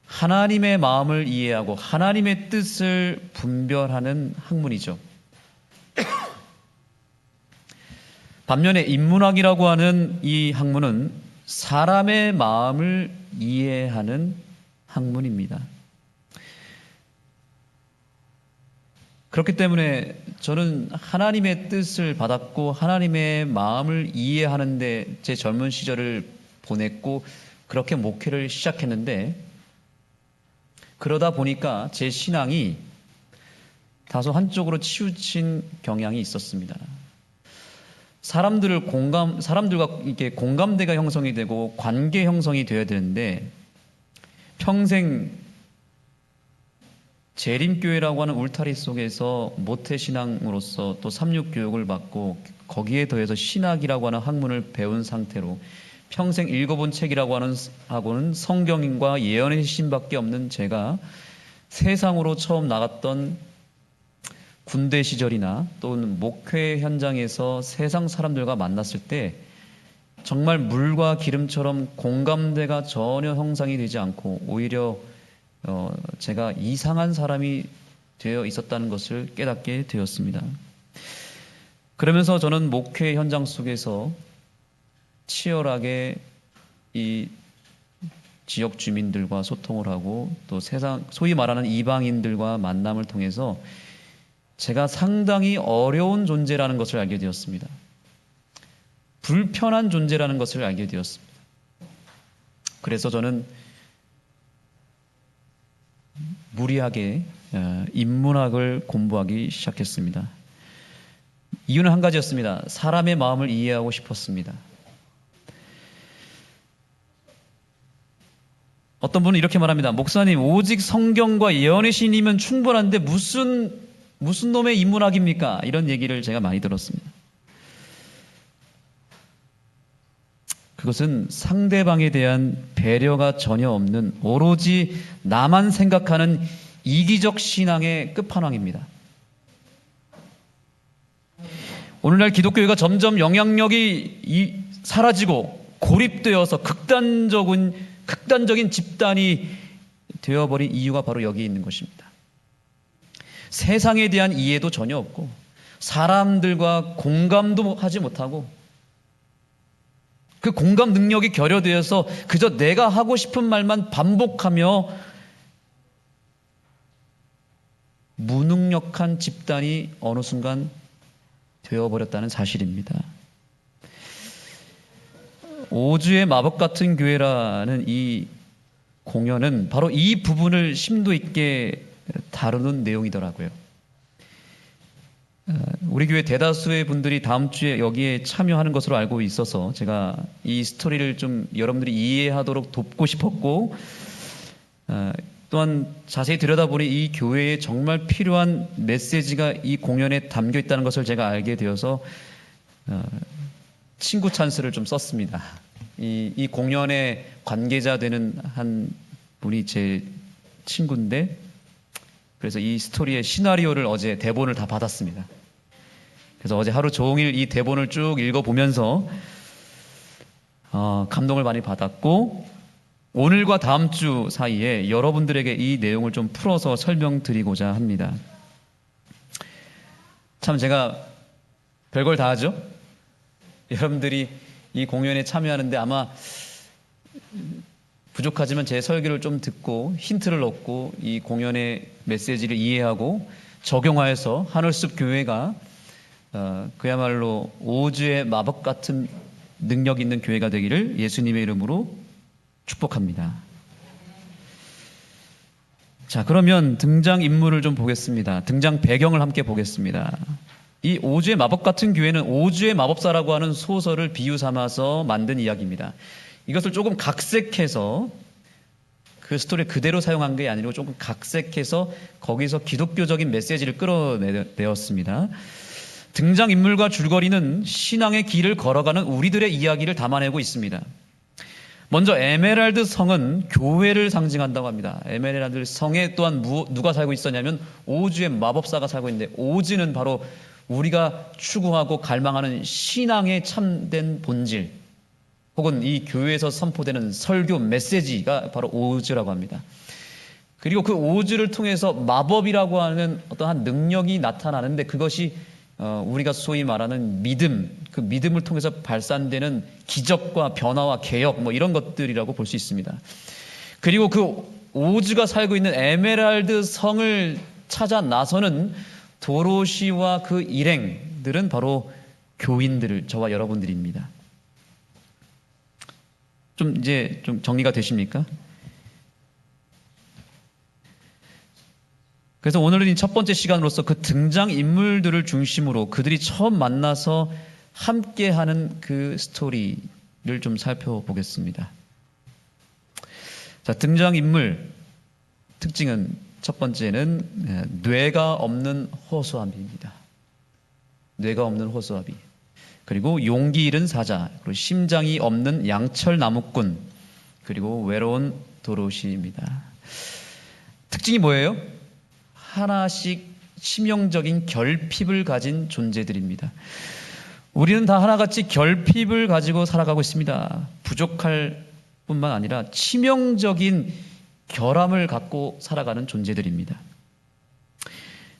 하나님의 마음을 이해하고 하나님의 뜻을 분별하는 학문이죠. 반면에 인문학이라고 하는 이 학문은 사람의 마음을 이해하는 학문입니다. 그렇기 때문에 저는 하나님의 뜻을 받았고 하나님의 마음을 이해하는데 제 젊은 시절을 보냈고 그렇게 목회를 시작했는데 그러다 보니까 제 신앙이 다소 한쪽으로 치우친 경향이 있었습니다. 사람들과 이렇게 공감대가 형성이 되고 관계 형성이 되어야 되는데 평생 재림교회라고 하는 울타리 속에서 모태신앙으로서 또 삼육교육을 받고 거기에 더해서 신학이라고 하는 학문을 배운 상태로 평생 읽어본 책이라고 하고는 성경과 예언의 신밖에 없는 제가 세상으로 처음 나갔던 군대 시절이나 또는 목회 현장에서 세상 사람들과 만났을 때 정말 물과 기름처럼 공감대가 전혀 형성이 되지 않고 오히려 제가 이상한 사람이 되어 있었다는 것을 깨닫게 되었습니다. 그러면서 저는 목회 현장 속에서 치열하게 이 지역 주민들과 소통을 하고 또 세상 소위 말하는 이방인들과 만남을 통해서 제가 상당히 어려운 존재라는 것을 알게 되었습니다. 불편한 존재라는 것을 알게 되었습니다. 그래서 저는 무리하게 인문학을 공부하기 시작했습니다. 이유는 한 가지였습니다. 사람의 마음을 이해하고 싶었습니다. 어떤 분은 이렇게 말합니다. 목사님, 오직 성경과 예언의 신이면 충분한데 무슨 놈의 인문학입니까? 이런 얘기를 제가 많이 들었습니다. 그것은 상대방에 대한 배려가 전혀 없는 오로지 나만 생각하는 이기적 신앙의 끝판왕입니다. 오늘날 기독교회가 점점 영향력이 사라지고 고립되어서 극단적인 집단이 되어버린 이유가 바로 여기 있는 것입니다. 세상에 대한 이해도 전혀 없고 사람들과 공감도 하지 못하고 그 공감 능력이 결여되어서 그저 내가 하고 싶은 말만 반복하며 무능력한 집단이 어느 순간 되어버렸다는 사실입니다. 5주의 마법 같은 교회라는 이 공연은 바로 이 부분을 심도 있게 다루는 내용이더라고요. 우리 교회 대다수의 분들이 다음 주에 여기에 참여하는 것으로 알고 있어서 제가 이 스토리를 좀 여러분들이 이해하도록 돕고 싶었고, 또한 자세히 들여다보니 이 교회에 정말 필요한 메시지가 이 공연에 담겨 있다는 것을 제가 알게 되어서 친구 찬스를 좀 썼습니다. 이 공연의 관계자 되는 한 분이 제 친구인데, 그래서 이 스토리의 시나리오를 어제 대본을 다 받았습니다. 그래서 어제 하루 종일 이 대본을 쭉 읽어보면서 감동을 많이 받았고, 오늘과 다음 주 사이에 여러분들에게 이 내용을 좀 풀어서 설명드리고자 합니다. 참 제가 별걸 다 하죠? 여러분들이 이 공연에 참여하는데 아마 부족하지만 제 설교를 좀 듣고 힌트를 얻고 이 공연의 메시지를 이해하고 적용하여서 하늘숲 교회가 그야말로 오즈의 마법 같은 능력 있는 교회가 되기를 예수님의 이름으로 축복합니다. 자, 그러면 등장인물을 좀 보겠습니다. 등장 배경을 함께 보겠습니다. 이 오즈의 마법 같은 교회는 오즈의 마법사라고 하는 소설을 비유 삼아서 만든 이야기입니다. 이것을 조금 각색해서 그 스토리 그대로 사용한 게 아니고 조금 각색해서 거기서 기독교적인 메시지를 끌어내었습니다. 등장인물과 줄거리는 신앙의 길을 걸어가는 우리들의 이야기를 담아내고 있습니다. 먼저 에메랄드 성은 교회를 상징한다고 합니다. 에메랄드 성에 또한 누가 살고 있었냐면 오즈의 마법사가 살고 있는데, 오즈는 바로 우리가 추구하고 갈망하는 신앙의 참된 본질, 혹은 이 교회에서 선포되는 설교 메시지가 바로 오즈라고 합니다. 그리고 그 오즈를 통해서 마법이라고 하는 어떠한 능력이 나타나는데, 그것이 우리가 소위 말하는 믿음, 그 믿음을 통해서 발산되는 기적과 변화와 개혁, 뭐 이런 것들이라고 볼 수 있습니다. 그리고 그 오즈가 살고 있는 에메랄드 성을 찾아 나서는 도로시와 그 일행들은 바로 교인들을, 저와 여러분들입니다. 이제 좀 정리가 되십니까? 그래서 오늘은 이 첫 번째 시간으로서 그 등장인물들을 중심으로 그들이 처음 만나서 함께하는 그 스토리를 좀 살펴보겠습니다. 자, 등장인물 특징은 첫 번째는 뇌가 없는 호소아비입니다. 뇌가 없는 호소아비. 그리고 용기 잃은 사자, 그리고 심장이 없는 양철 나무꾼, 그리고 외로운 도로시입니다. 특징이 뭐예요? 하나씩 치명적인 결핍을 가진 존재들입니다. 우리는 다 하나같이 결핍을 가지고 살아가고 있습니다. 부족할 뿐만 아니라 치명적인 결함을 갖고 살아가는 존재들입니다.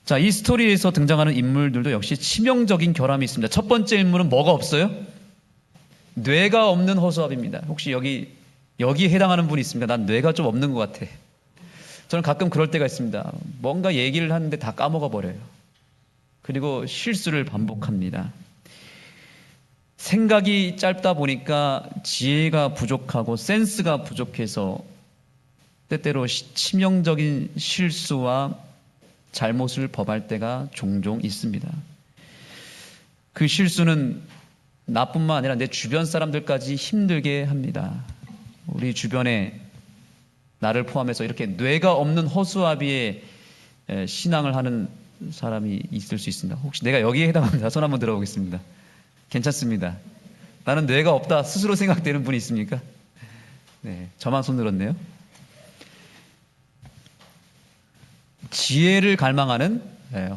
자, 이 스토리에서 등장하는 인물들도 역시 치명적인 결함이 있습니다. 첫 번째 인물은 뭐가 없어요? 뇌가 없는 허수아비입니다. 혹시 여기에 해당하는 분이 있습니까? 난 뇌가 좀 없는 것 같아. 저는 가끔 그럴 때가 있습니다. 뭔가 얘기를 하는데 다 까먹어 버려요. 그리고 실수를 반복합니다. 생각이 짧다 보니까 지혜가 부족하고 센스가 부족해서 때때로 치명적인 실수와 잘못을 범할 때가 종종 있습니다. 그 실수는 나뿐만 아니라 내 주변 사람들까지 힘들게 합니다. 우리 주변에 나를 포함해서 이렇게 뇌가 없는 허수아비의 신앙을 하는 사람이 있을 수 있습니다. 혹시 내가 여기에 해당합니다. 손 한번 들어보겠습니다. 괜찮습니다. 나는 뇌가 없다 스스로 생각되는 분이 있습니까? 네, 저만 손 들었네요. 지혜를 갈망하는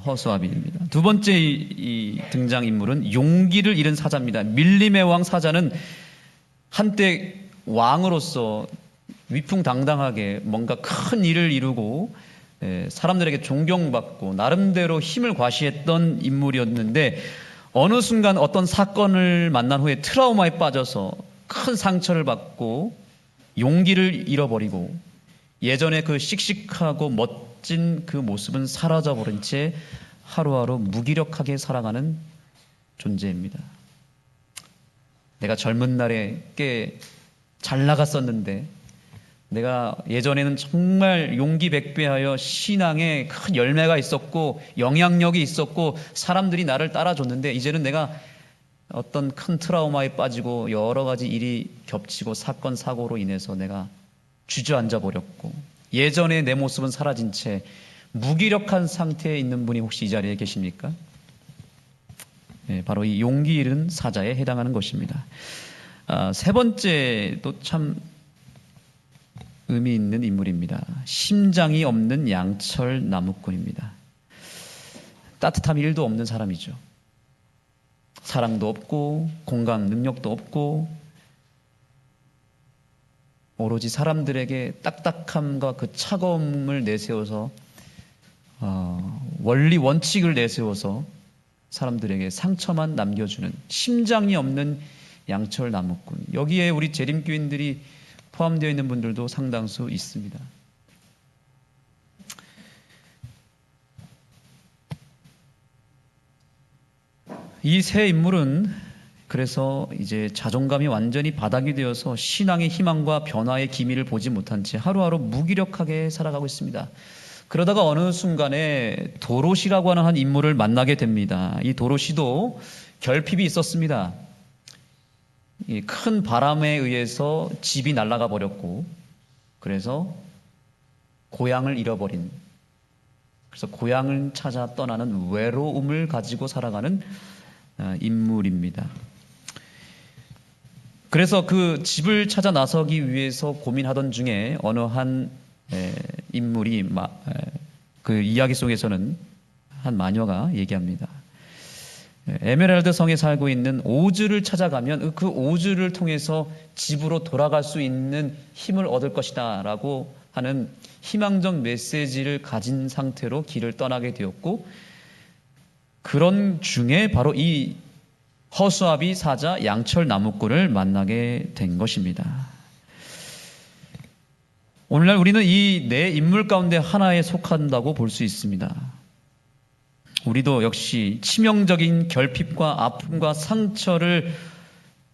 허수아비입니다. 두 번째 이 등장인물은 용기를 잃은 사자입니다. 밀림의 왕 사자는 한때 왕으로서 위풍당당하게 뭔가 큰 일을 이루고 사람들에게 존경받고 나름대로 힘을 과시했던 인물이었는데, 어느 순간 어떤 사건을 만난 후에 트라우마에 빠져서 큰 상처를 받고 용기를 잃어버리고 예전에 그 씩씩하고 멋진 그 모습은 사라져버린 채 하루하루 무기력하게 살아가는 존재입니다. 내가 젊은 날에 꽤 잘 나갔었는데 내가 예전에는 정말 용기 백배하여 신앙에 큰 열매가 있었고 영향력이 있었고 사람들이 나를 따라줬는데 이제는 내가 어떤 큰 트라우마에 빠지고 여러 가지 일이 겹치고 사건 사고로 인해서 내가 주저앉아 버렸고 예전의 내 모습은 사라진 채 무기력한 상태에 있는 분이 혹시 이 자리에 계십니까? 네, 바로 이 용기 잃은 사자에 해당하는 것입니다. 세 번째도 참 의미 있는 인물입니다. 심장이 없는 양철 나무꾼입니다. 따뜻함 1도 없는 사람이죠. 사랑도 없고 공감 능력도 없고 오로지 사람들에게 딱딱함과 그 차가움을 내세워서 원리 원칙을 내세워서 사람들에게 상처만 남겨주는 심장이 없는 양철 나무꾼. 여기에 우리 재림교인들이 포함되어 있는 분들도 상당수 있습니다. 이 세 인물은 그래서 이제 자존감이 완전히 바닥이 되어서 신앙의 희망과 변화의 기미를 보지 못한 채 하루하루 무기력하게 살아가고 있습니다. 그러다가 어느 순간에 도롯이라고 하는 한 인물을 만나게 됩니다. 이 도롯이도 결핍이 있었습니다. 이 큰 바람에 의해서 집이 날아가 버렸고 그래서 고향을 잃어버린, 그래서 고향을 찾아 떠나는 외로움을 가지고 살아가는 인물입니다. 그래서 그 집을 찾아 나서기 위해서 고민하던 중에 어느 한 인물이 그 이야기 속에서는 한 마녀가 얘기합니다. 에메랄드 성에 살고 있는 오즈를 찾아가면 그 오즈를 통해서 집으로 돌아갈 수 있는 힘을 얻을 것이다 라고 하는 희망적 메시지를 가진 상태로 길을 떠나게 되었고 그런 중에 바로 이 허수아비 사자 양철 나무꾼을 만나게 된 것입니다. 오늘날 우리는 이 네 인물 가운데 하나에 속한다고 볼 수 있습니다. 우리도 역시 치명적인 결핍과 아픔과 상처를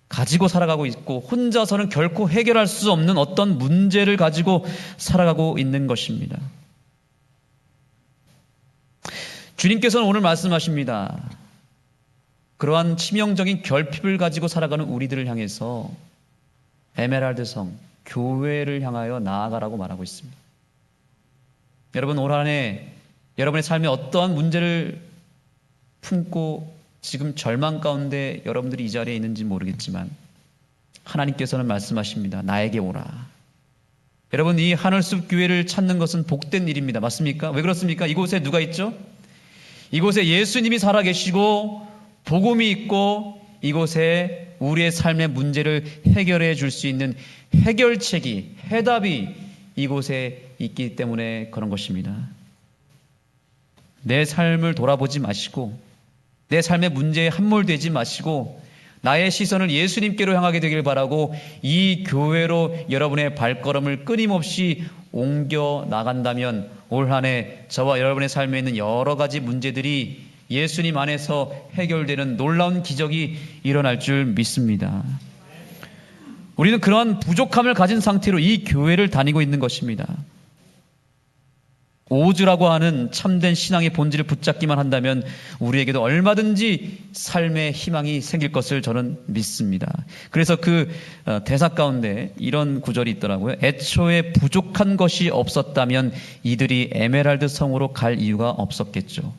가지고 살아가고 있고 혼자서는 결코 해결할 수 없는 어떤 문제를 가지고 살아가고 있는 것입니다. 주님께서는 오늘 말씀하십니다. 그러한 치명적인 결핍을 가지고 살아가는 우리들을 향해서 에메랄드 성, 교회를 향하여 나아가라고 말하고 있습니다. 여러분 올 한 해 여러분의 삶에 어떠한 문제를 품고 지금 절망 가운데 여러분들이 이 자리에 있는지 모르겠지만 하나님께서는 말씀하십니다. 나에게 오라. 여러분 이 하늘숲 교회를 찾는 것은 복된 일입니다. 맞습니까? 왜 그렇습니까? 이곳에 누가 있죠? 이곳에 예수님이 살아계시고 복음이 있고 이곳에 우리의 삶의 문제를 해결해 줄 수 있는 해결책이, 해답이 이곳에 있기 때문에 그런 것입니다. 내 삶을 돌아보지 마시고 내 삶의 문제에 함몰되지 마시고 나의 시선을 예수님께로 향하게 되길 바라고 이 교회로 여러분의 발걸음을 끊임없이 옮겨 나간다면 올 한 해 저와 여러분의 삶에 있는 여러 가지 문제들이 예수님 안에서 해결되는 놀라운 기적이 일어날 줄 믿습니다. 우리는 그러한 부족함을 가진 상태로 이 교회를 다니고 있는 것입니다. 오즈라고 하는 참된 신앙의 본질을 붙잡기만 한다면 우리에게도 얼마든지 삶의 희망이 생길 것을 저는 믿습니다. 그래서 그 대사 가운데 이런 구절이 있더라고요. 애초에 부족한 것이 없었다면 이들이 에메랄드 성으로 갈 이유가 없었겠죠.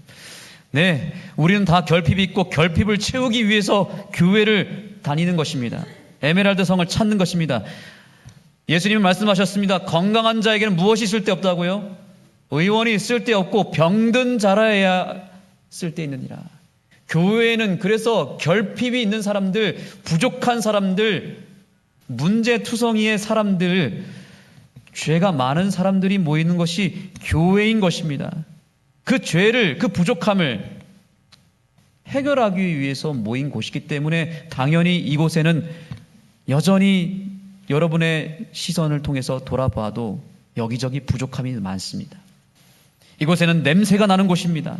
네, 우리는 다 결핍이 있고 결핍을 채우기 위해서 교회를 다니는 것입니다. 에메랄드 성을 찾는 것입니다. 예수님은 말씀하셨습니다. 건강한 자에게는 무엇이 쓸데없다고요? 의원이 쓸데없고 병든 자라야 쓸데있느니라. 교회는 그래서 결핍이 있는 사람들, 부족한 사람들, 문제투성이의 사람들, 죄가 많은 사람들이 모이는 것이 교회인 것입니다. 그 죄를, 그 부족함을 해결하기 위해서 모인 곳이기 때문에 당연히 이곳에는 여전히 여러분의 시선을 통해서 돌아봐도 여기저기 부족함이 많습니다. 이곳에는 냄새가 나는 곳입니다.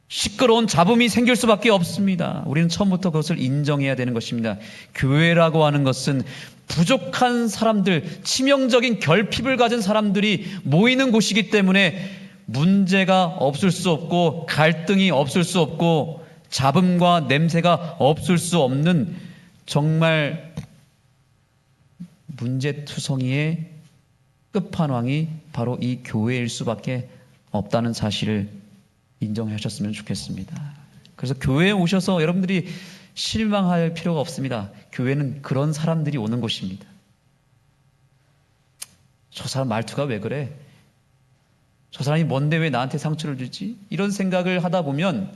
시끄러운 잡음이 생길 수밖에 없습니다. 우리는 처음부터 그것을 인정해야 되는 것입니다. 교회라고 하는 것은 부족한 사람들, 치명적인 결핍을 가진 사람들이 모이는 곳이기 때문에 문제가 없을 수 없고 갈등이 없을 수 없고 잡음과 냄새가 없을 수 없는 정말 문제투성이의 끝판왕이 바로 이 교회일 수밖에 없다는 사실을 인정하셨으면 좋겠습니다. 그래서 교회에 오셔서 여러분들이 실망할 필요가 없습니다. 교회는 그런 사람들이 오는 곳입니다. 저 사람 말투가 왜 그래? 저 사람이 뭔데 왜 나한테 상처를 주지? 이런 생각을 하다 보면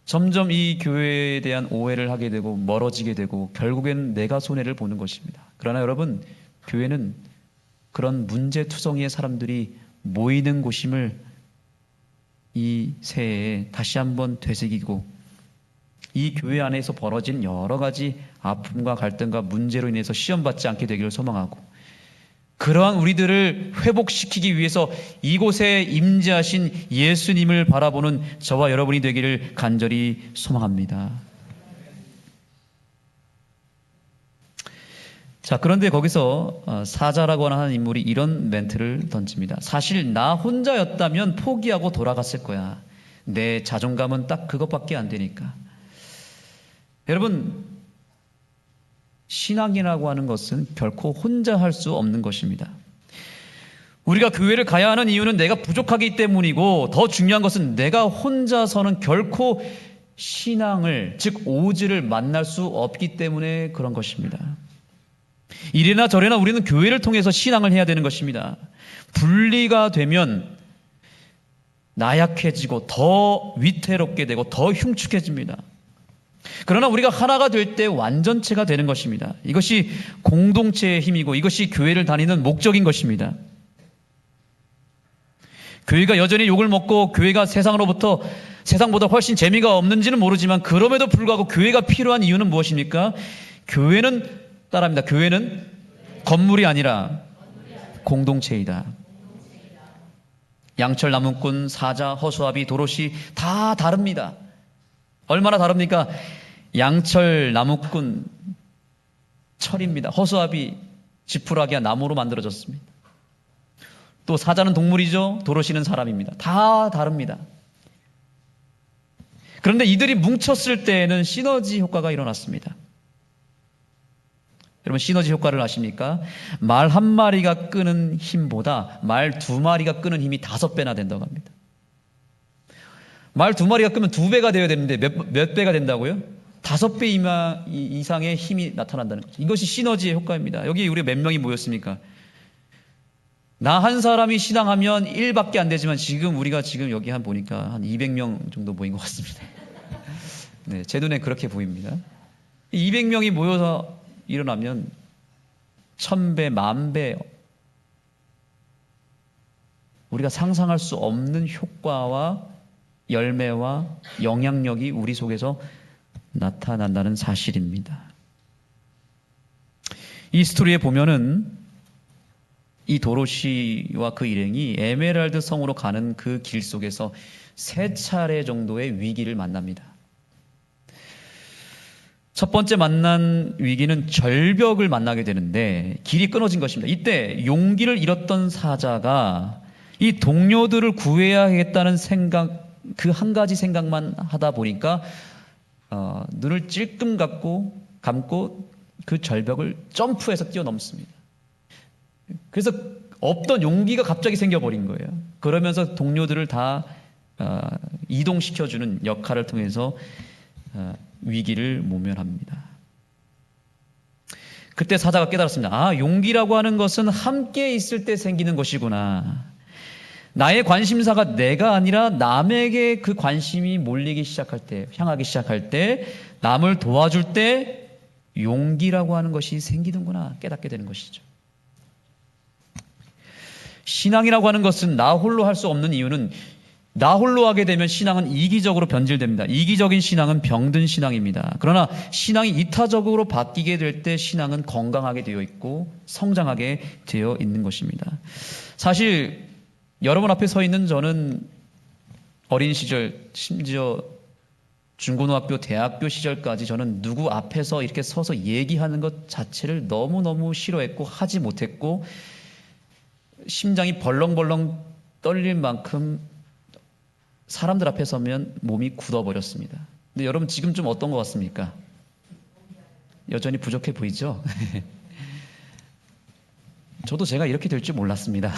점점 이 교회에 대한 오해를 하게 되고 멀어지게 되고 결국엔 내가 손해를 보는 것입니다. 그러나 여러분, 교회는 그런 문제투성이의 사람들이 모이는 곳임을 이 새해에 다시 한번 되새기고 이 교회 안에서 벌어진 여러 가지 아픔과 갈등과 문제로 인해서 시험받지 않게 되기를 소망하고 그러한 우리들을 회복시키기 위해서 이곳에 임재하신 예수님을 바라보는 저와 여러분이 되기를 간절히 소망합니다. 자, 그런데 거기서 사자라고 하는 인물이 이런 멘트를 던집니다. 사실 나 혼자였다면 포기하고 돌아갔을 거야. 내 자존감은 딱 그것밖에 안 되니까. 여러분, 신앙이라고 하는 것은 결코 혼자 할 수 없는 것입니다. 우리가 교회를 가야 하는 이유는 내가 부족하기 때문이고 더 중요한 것은 내가 혼자서는 결코 신앙을, 즉 오즈를 만날 수 없기 때문에 그런 것입니다. 이래나 저래나 우리는 교회를 통해서 신앙을 해야 되는 것입니다. 분리가 되면 나약해지고 더 위태롭게 되고 더 흉측해집니다. 그러나 우리가 하나가 될 때 완전체가 되는 것입니다. 이것이 공동체의 힘이고 이것이 교회를 다니는 목적인 것입니다. 교회가 여전히 욕을 먹고 교회가 세상보다 훨씬 재미가 없는지는 모르지만 그럼에도 불구하고 교회가 필요한 이유는 무엇입니까? 교회는 따라합니다. 교회는 건물이 아니라 공동체이다. 양철, 나무꾼, 사자, 허수아비, 도롯이 다 다릅니다. 얼마나 다릅니까? 양철, 나무꾼, 철입니다. 허수아비, 지푸라기와 나무로 만들어졌습니다. 또 사자는 동물이죠. 도롯이는 사람입니다. 다 다릅니다. 그런데 이들이 뭉쳤을 때에는 시너지 효과가 일어났습니다. 여러분, 시너지 효과를 아십니까? 말 한 마리가 끄는 힘보다 말 두 마리가 끄는 힘이 5배나 된다고 합니다. 말 2마리가 끄면 2배가 되어야 되는데 몇 배가 된다고요? 5배 이상의 힘이 나타난다는 거죠. 이것이 시너지의 효과입니다. 여기 우리 몇 명이 모였습니까? 나 한 사람이 신앙하면 1밖에 안 되지만 우리가 지금 여기 보니까 한 200명 정도 모인 것 같습니다. 네, 제 눈에 그렇게 보입니다. 200명이 모여서 일어나면 1000배, 10,000배 우리가 상상할 수 없는 효과와 열매와 영향력이 우리 속에서 나타난다는 사실입니다. 이 스토리에 보면은 이 도로시와 그 일행이 에메랄드 성으로 가는 그 길 속에서 3차례 정도의 위기를 만납니다. 첫 번째 만난 위기는 절벽을 만나게 되는데 길이 끊어진 것입니다. 이때 용기를 잃었던 사자가 이 동료들을 구해야겠다는 생각, 그 한 가지 생각만 하다 보니까 눈을 찔끔 감고 그 절벽을 점프해서 뛰어넘습니다. 그래서 없던 용기가 갑자기 생겨버린 거예요. 그러면서 동료들을 다 이동시켜주는 역할을 통해서 위기를 모면합니다. 그때 사자가 깨달았습니다. 용기라고 하는 것은 함께 있을 때 생기는 것이구나. 나의 관심사가 내가 아니라 남에게 그 관심이 향하기 시작할 때, 남을 도와줄 때 용기라고 하는 것이 생기는구나 깨닫게 되는 것이죠. 신앙이라고 하는 것은 나 홀로 할 수 없는 이유는 나 홀로 하게 되면 신앙은 이기적으로 변질됩니다. 이기적인 신앙은 병든 신앙입니다. 그러나 신앙이 이타적으로 바뀌게 될 때 신앙은 건강하게 되어 있고 성장하게 되어 있는 것입니다. 사실 여러분 앞에 서 있는 저는 어린 시절, 심지어 중고등학교, 대학교 시절까지 저는 누구 앞에서 이렇게 서서 얘기하는 것 자체를 너무너무 싫어했고 하지 못했고 심장이 벌렁벌렁 떨릴 만큼 사람들 앞에 서면 몸이 굳어버렸습니다. 근데 여러분 지금 좀 어떤 것 같습니까? 여전히 부족해 보이죠? 저도 제가 이렇게 될 줄 몰랐습니다.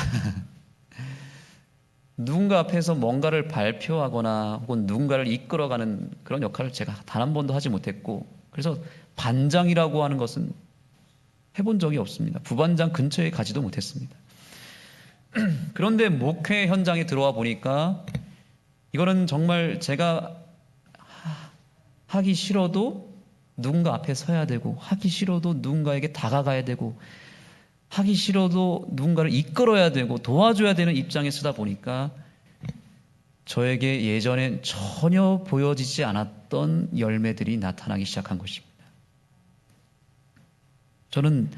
누군가 앞에서 뭔가를 발표하거나 혹은 누군가를 이끌어가는 그런 역할을 제가 단 한 번도 하지 못했고 그래서 반장이라고 하는 것은 해본 적이 없습니다. 부반장 근처에 가지도 못했습니다. 그런데 목회 현장에 들어와 보니까 이거는 정말 제가 하기 싫어도 누군가 앞에 서야 되고 하기 싫어도 누군가에게 다가가야 되고 하기 싫어도 누군가를 이끌어야 되고 도와줘야 되는 입장에 서다 보니까 저에게 예전엔 전혀 보여지지 않았던 열매들이 나타나기 시작한 것입니다. 저는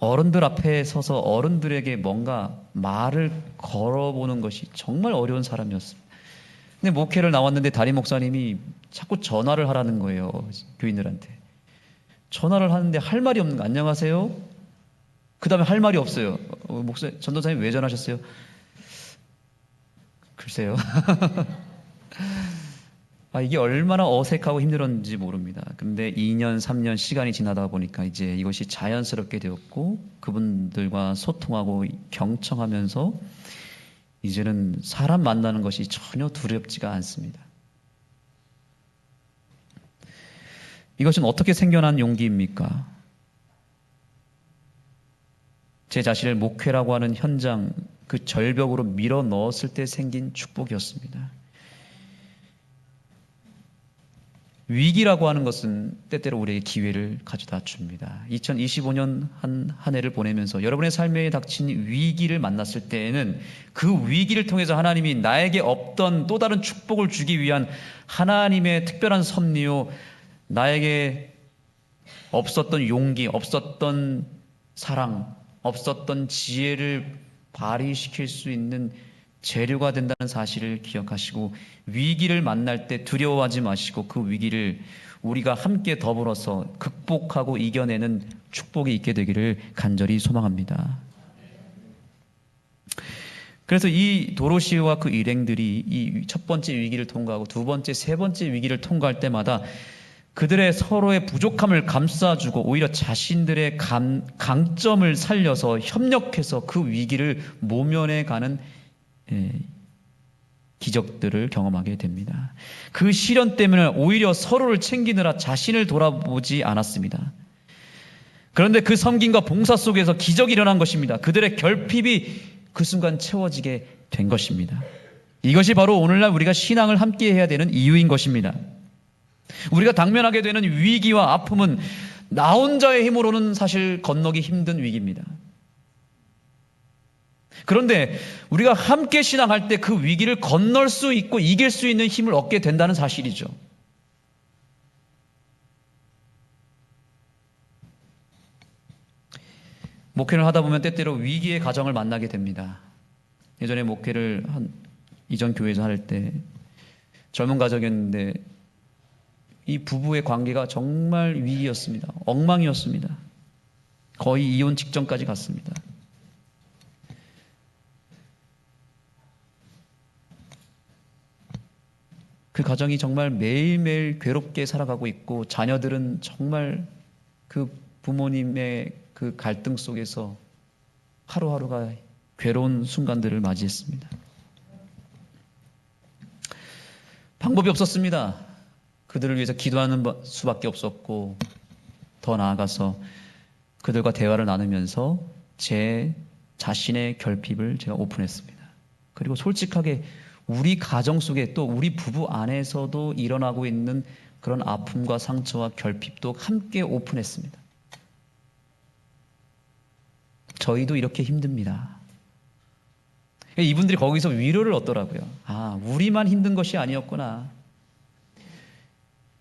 어른들 앞에 서서 어른들에게 뭔가 말을 걸어보는 것이 정말 어려운 사람이었습니다. 근데 목회를 나왔는데 담임 목사님이 자꾸 전화를 하라는 거예요. 교인들한테. 전화를 하는데 할 말이 없는 거. 안녕하세요. 그 다음에 할 말이 없어요. 전도사님 왜 전화하셨어요? 글쎄요. 이게 얼마나 어색하고 힘들었는지 모릅니다. 근데 2년, 3년 시간이 지나다 보니까 이제 이것이 자연스럽게 되었고 그분들과 소통하고 경청하면서 이제는 사람 만나는 것이 전혀 두렵지가 않습니다. 이것은 어떻게 생겨난 용기입니까? 제 자신을 목회라고 하는 현장, 그 절벽으로 밀어 넣었을 때 생긴 축복이었습니다. 위기라고 하는 것은 때때로 우리에게 기회를 가져다 줍니다. 2025년 한 해를 보내면서 여러분의 삶에 닥친 위기를 만났을 때에는 그 위기를 통해서 하나님이 나에게 없던 또 다른 축복을 주기 위한 하나님의 특별한 섭리요, 나에게 없었던 용기, 없었던 사랑, 없었던 지혜를 발휘시킬 수 있는 재료가 된다는 사실을 기억하시고 위기를 만날 때 두려워하지 마시고 그 위기를 우리가 함께 더불어서 극복하고 이겨내는 축복이 있게 되기를 간절히 소망합니다. 그래서 이 도로시와 그 일행들이 이 첫 번째 위기를 통과하고 두 번째, 세 번째 위기를 통과할 때마다 그들의 서로의 부족함을 감싸주고 오히려 자신들의 강점을 살려서 협력해서 그 위기를 모면해가는 기적들을 경험하게 됩니다. 그 시련 때문에 오히려 서로를 챙기느라 자신을 돌아보지 않았습니다. 그런데 그 섬김과 봉사 속에서 기적이 일어난 것입니다. 그들의 결핍이 그 순간 채워지게 된 것입니다. 이것이 바로 오늘날 우리가 신앙을 함께 해야 되는 이유인 것입니다. 우리가 당면하게 되는 위기와 아픔은 나 혼자의 힘으로는 사실 건너기 힘든 위기입니다. 그런데 우리가 함께 신앙할 때 그 위기를 건널 수 있고 이길 수 있는 힘을 얻게 된다는 사실이죠. 목회를 하다 보면 때때로 위기의 가정을 만나게 됩니다. 예전에 목회를 이전 교회에서 할 때 젊은 가정이었는데 이 부부의 관계가 정말 위기였습니다. 엉망이었습니다. 거의 이혼 직전까지 갔습니다. 그 가정이 정말 매일매일 괴롭게 살아가고 있고 자녀들은 정말 그 부모님의 그 갈등 속에서 하루하루가 괴로운 순간들을 맞이했습니다. 방법이 없었습니다. 그들을 위해서 기도하는 수밖에 없었고 더 나아가서 그들과 대화를 나누면서 제 자신의 결핍을 제가 오픈했습니다. 그리고 솔직하게 우리 가정 속에 또 우리 부부 안에서도 일어나고 있는 그런 아픔과 상처와 결핍도 함께 오픈했습니다. 저희도 이렇게 힘듭니다. 이분들이 거기서 위로를 얻더라고요. 우리만 힘든 것이 아니었구나.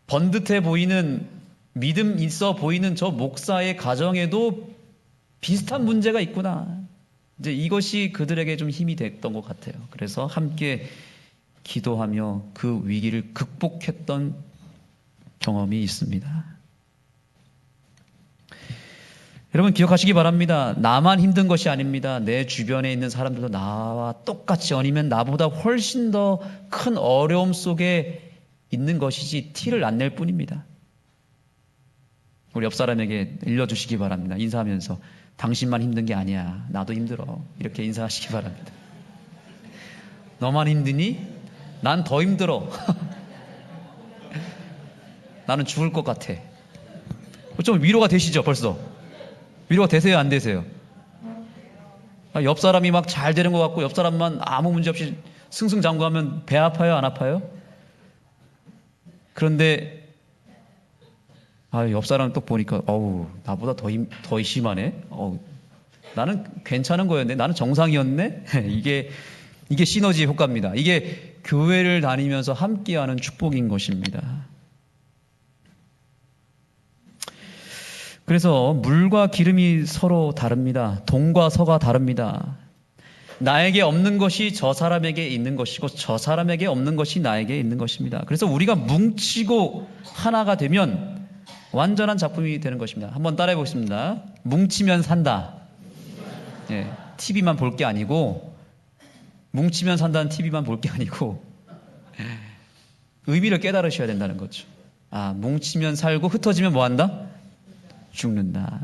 번듯해 보이는, 믿음 있어 보이는 저 목사의 가정에도 비슷한 문제가 있구나. 이제 이것이 그들에게 좀 힘이 됐던 것 같아요. 그래서 함께 기도하며 그 위기를 극복했던 경험이 있습니다. 여러분 기억하시기 바랍니다. 나만 힘든 것이 아닙니다. 내 주변에 있는 사람들도 나와 똑같이 아니면 나보다 훨씬 더 큰 어려움 속에 있는 것이지 티를 안 낼 뿐입니다. 우리 옆 사람에게 일러주시기 바랍니다. 인사하면서 당신만 힘든 게 아니야. 나도 힘들어. 이렇게 인사하시기 바랍니다. 너만 힘드니? 난 더 힘들어. 나는 죽을 것 같아. 좀 위로가 되시죠 벌써? 위로가 되세요 안 되세요? 옆 사람이 막 잘 되는 것 같고 옆 사람만 아무 문제 없이 승승장구하면 배 아파요 안 아파요? 그런데 옆 사람 또 보니까 나보다 더 심하네. 나는 괜찮은 거였네. 나는 정상이었네. 이게 시너지 효과입니다. 이게 교회를 다니면서 함께하는 축복인 것입니다. 그래서 물과 기름이 서로 다릅니다. 동과 서가 다릅니다. 나에게 없는 것이 저 사람에게 있는 것이고 저 사람에게 없는 것이 나에게 있는 것입니다. 그래서 우리가 뭉치고 하나가 되면 완전한 작품이 되는 것입니다. 한번 따라해 보겠습니다. 뭉치면 산다. TV만 볼 게 아니고 뭉치면 산다는 TV만 볼 게 아니고 의미를 깨달으셔야 된다는 거죠. 뭉치면 살고 흩어지면 뭐 한다? 죽는다.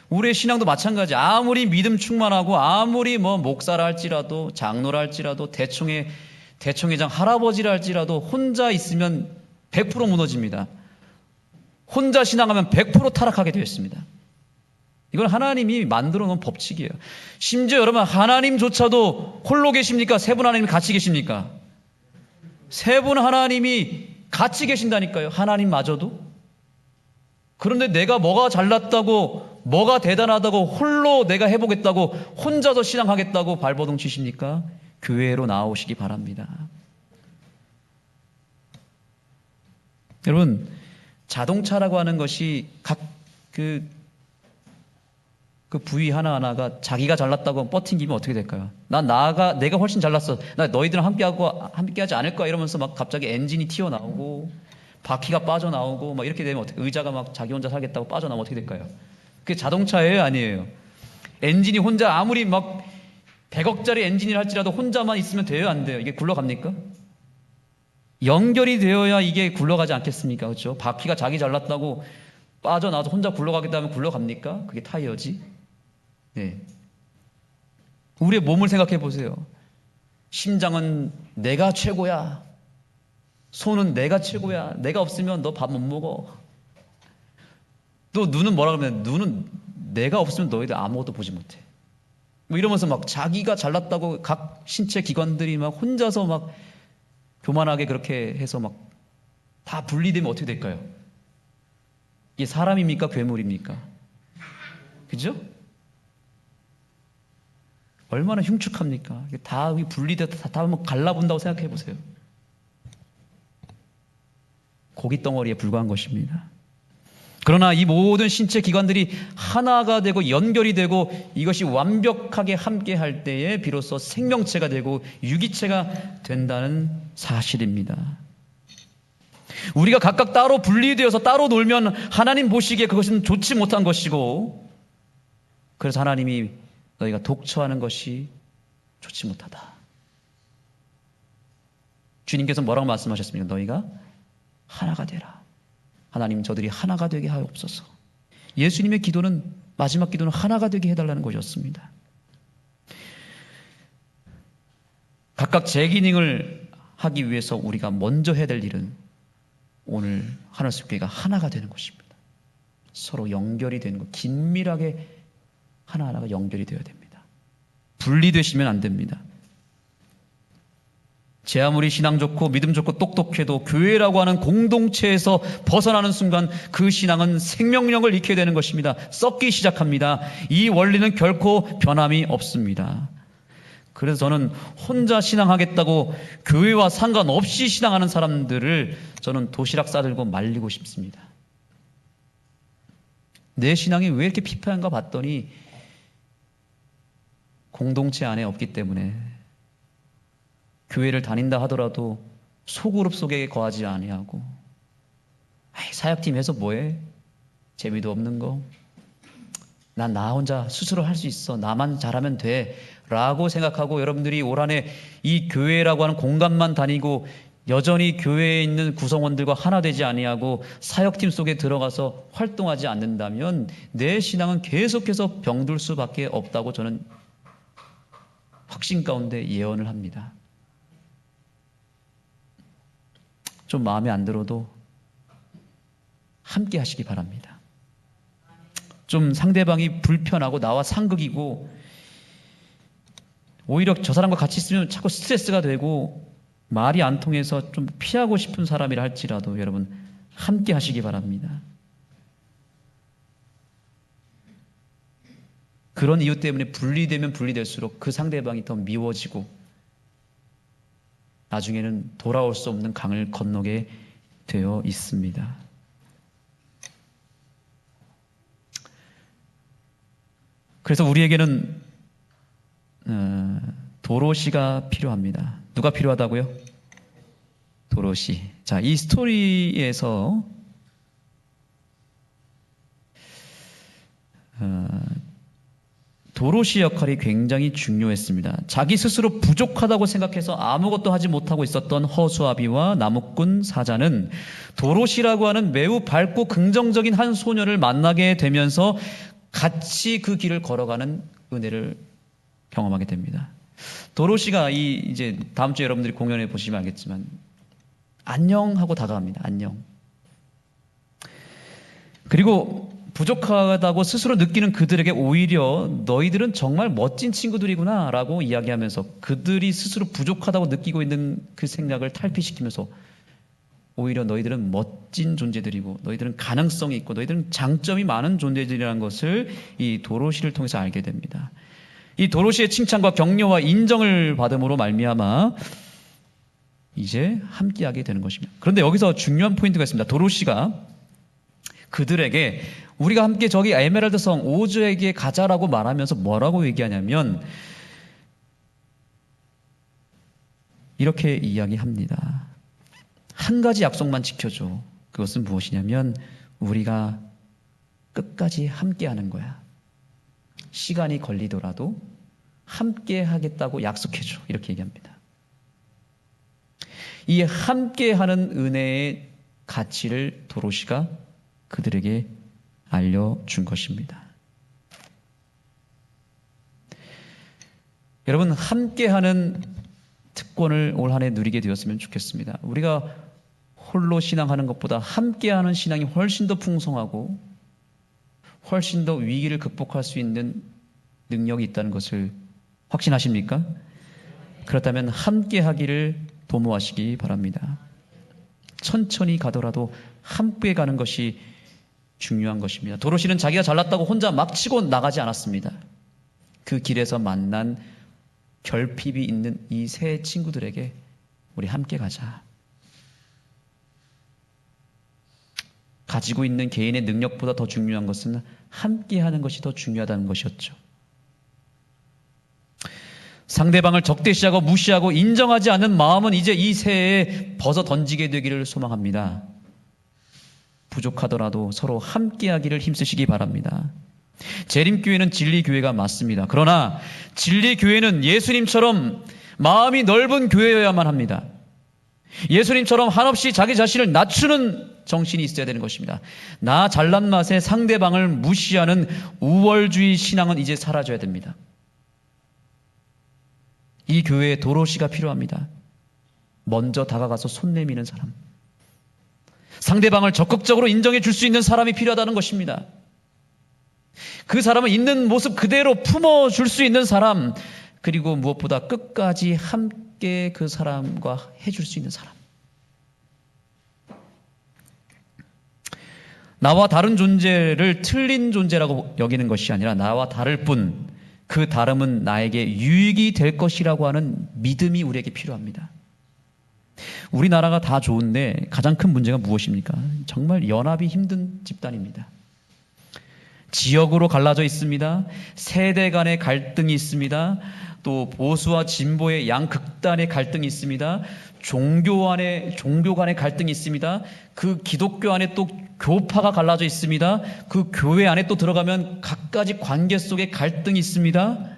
우리의 신앙도 마찬가지. 아무리 믿음 충만하고 아무리 목사라 할지라도 장로라 할지라도 대총회장 할아버지라 할지라도 혼자 있으면 100% 무너집니다. 혼자 신앙하면 100% 타락하게 되어 있습니다. 이건 하나님이 만들어 놓은 법칙이에요. 심지어 여러분 하나님조차도 홀로 계십니까? 세 분 하나님이 같이 계십니까? 세 분 하나님이 같이 계신다니까요. 하나님마저도. 그런데 내가 뭐가 잘났다고 뭐가 대단하다고 홀로 내가 해보겠다고 혼자서 신앙하겠다고 발버둥 치십니까? 교회로 나오시기 바랍니다. 여러분 자동차라고 하는 것이 각 그 부위 하나하나가 자기가 잘났다고 뻗팅기면 어떻게 될까요? 내가 훨씬 잘났어. 나 너희들은 함께하지 않을 거야. 이러면서 막 갑자기 엔진이 튀어나오고 바퀴가 빠져나오고 막 이렇게 되면 어떻게, 의자가 막 자기 혼자 살겠다고 빠져나오면 어떻게 될까요? 그게 자동차예요? 아니에요? 엔진이 혼자 아무리 막 100억짜리 엔진이라 할지라도 혼자만 있으면 돼요? 안 돼요? 이게 굴러갑니까? 연결이 되어야 이게 굴러가지 않겠습니까? 그렇죠? 바퀴가 자기 잘났다고 빠져나와서 혼자 굴러가겠다 하면 굴러갑니까? 그게 타이어지? 네. 우리의 몸을 생각해 보세요. 심장은 내가 최고야. 손은 내가 최고야. 내가 없으면 너 밥 못 먹어. 또 눈은 뭐라 그러면 눈은 내가 없으면 너희들 아무것도 보지 못해. 이러면서 막 자기가 잘났다고 각 신체 기관들이 막 혼자서 막 교만하게 그렇게 해서 막 다 분리되면 어떻게 될까요? 이게 사람입니까? 괴물입니까? 그죠? 얼마나 흉측합니까? 다 분리돼서 다 한번 갈라본다고 생각해 보세요. 고기 덩어리에 불과한 것입니다. 그러나 이 모든 신체 기관들이 하나가 되고 연결이 되고 이것이 완벽하게 함께 할 때에 비로소 생명체가 되고 유기체가 된다는 사실입니다. 우리가 각각 따로 분리되어서 따로 놀면 하나님 보시기에 그것은 좋지 못한 것이고, 그래서 하나님이 너희가 독처하는 것이 좋지 못하다. 주님께서 뭐라고 말씀하셨습니까? 너희가 하나가 되라. 하나님 저들이 하나가 되게 하옵소서. 예수님의 기도는, 마지막 기도는 하나가 되게 해달라는 것이었습니다. 각각 제 기능을 하기 위해서 우리가 먼저 해야 될 일은 오늘 하늘숲교회가 하나가 되는 것입니다. 서로 연결이 되는 것, 긴밀하게 하나하나가 연결이 되어야 됩니다. 분리되시면 안 됩니다. 제 아무리 신앙 좋고 믿음 좋고 똑똑해도 교회라고 하는 공동체에서 벗어나는 순간 그 신앙은 생명력을 잃게 되는 것입니다. 썩기 시작합니다. 이 원리는 결코 변함이 없습니다. 그래서 저는 혼자 신앙하겠다고 교회와 상관없이 신앙하는 사람들을 저는 도시락 싸들고 말리고 싶습니다. 내 신앙이 왜 이렇게 피폐한가 봤더니 공동체 안에 없기 때문에, 교회를 다닌다 하더라도 소그룹 속에 거하지 아니하고 아이, 사역팀 해서 뭐해? 재미도 없는 거. 난 나 혼자 스스로 할 수 있어. 나만 잘하면 돼. 라고 생각하고 여러분들이 올 한 해 이 교회라고 하는 공간만 다니고 여전히 교회에 있는 구성원들과 하나 되지 아니하고 사역팀 속에 들어가서 활동하지 않는다면 내 신앙은 계속해서 병들 수밖에 없다고 저는 확신 가운데 예언을 합니다. 좀 마음에 안 들어도 함께 하시기 바랍니다. 좀 상대방이 불편하고 나와 상극이고 오히려 저 사람과 같이 있으면 자꾸 스트레스가 되고 말이 안 통해서 좀 피하고 싶은 사람이라 할지라도 여러분 함께 하시기 바랍니다. 그런 이유 때문에 분리되면 분리될수록 그 상대방이 더 미워지고 나중에는 돌아올 수 없는 강을 건너게 되어 있습니다. 그래서 우리에게는 도로시가 필요합니다. 누가 필요하다고요? 도로시. 자, 이 스토리에서 도로시 역할이 굉장히 중요했습니다. 자기 스스로 부족하다고 생각해서 아무것도 하지 못하고 있었던 허수아비와 나무꾼 사자는 도로시라고 하는 매우 밝고 긍정적인 한 소녀를 만나게 되면서 같이 그 길을 걸어가는 은혜를 경험하게 됩니다. 도로시가 이제 다음 주에 여러분들이 공연해 보시면 알겠지만 안녕 하고 다가갑니다. 안녕. 그리고 부족하다고 스스로 느끼는 그들에게 오히려 너희들은 정말 멋진 친구들이구나 라고 이야기하면서 그들이 스스로 부족하다고 느끼고 있는 그 생각을 탈피시키면서 오히려 너희들은 멋진 존재들이고 너희들은 가능성이 있고 너희들은 장점이 많은 존재들이라는 것을 이 도로시를 통해서 알게 됩니다. 이 도로시의 칭찬과 격려와 인정을 받음으로 말미암아 이제 함께하게 되는 것입니다. 그런데 여기서 중요한 포인트가 있습니다. 도로시가 그들에게 우리가 함께 저기 에메랄드 성 오즈에게 가자라고 말하면서 뭐라고 얘기하냐면 이렇게 이야기합니다. 한 가지 약속만 지켜줘. 그것은 무엇이냐면 우리가 끝까지 함께하는 거야. 시간이 걸리더라도 함께하겠다고 약속해줘. 이렇게 얘기합니다. 이 함께하는 은혜의 가치를 도로시가 그들에게 알려준 것입니다. 여러분, 함께하는 특권을 올 한 해 누리게 되었으면 좋겠습니다. 우리가 홀로 신앙하는 것보다 함께하는 신앙이 훨씬 더 풍성하고 훨씬 더 위기를 극복할 수 있는 능력이 있다는 것을 확신하십니까? 그렇다면 함께하기를 도모하시기 바랍니다. 천천히 가더라도 함께 가는 것이 중요한 것입니다. 도로시는 자기가 잘났다고 혼자 막 치고 나가지 않았습니다. 그 길에서 만난 결핍이 있는 이 세 친구들에게 우리 함께 가자. 가지고 있는 개인의 능력보다 더 중요한 것은 함께 하는 것이 더 중요하다는 것이었죠. 상대방을 적대시하고 무시하고 인정하지 않는 마음은 이제 이 새해에 벗어 던지게 되기를 소망합니다. 부족하더라도 서로 함께하기를 힘쓰시기 바랍니다. 재림교회는 진리교회가 맞습니다. 그러나 진리교회는 예수님처럼 마음이 넓은 교회여야만 합니다. 예수님처럼 한없이 자기 자신을 낮추는 정신이 있어야 되는 것입니다. 나 잘난 맛에 상대방을 무시하는 우월주의 신앙은 이제 사라져야 됩니다. 이 교회에 도로시가 필요합니다. 먼저 다가가서 손 내미는 사람. 상대방을 적극적으로 인정해 줄 수 있는 사람이 필요하다는 것입니다. 그 사람을 있는 모습 그대로 품어줄 수 있는 사람, 그리고 무엇보다 끝까지 함께 그 사람과 해줄 수 있는 사람. 나와 다른 존재를 틀린 존재라고 여기는 것이 아니라 나와 다를 뿐 그 다름은 나에게 유익이 될 것이라고 하는 믿음이 우리에게 필요합니다. 우리나라가 다 좋은데 가장 큰 문제가 무엇입니까? 정말 연합이 힘든 집단입니다. 지역으로 갈라져 있습니다. 세대 간의 갈등이 있습니다. 또 보수와 진보의 양극단의 갈등이 있습니다. 종교 간의 갈등이 있습니다. 그 기독교 안에 또 교파가 갈라져 있습니다. 그 교회 안에 또 들어가면 각가지 관계 속에 갈등이 있습니다.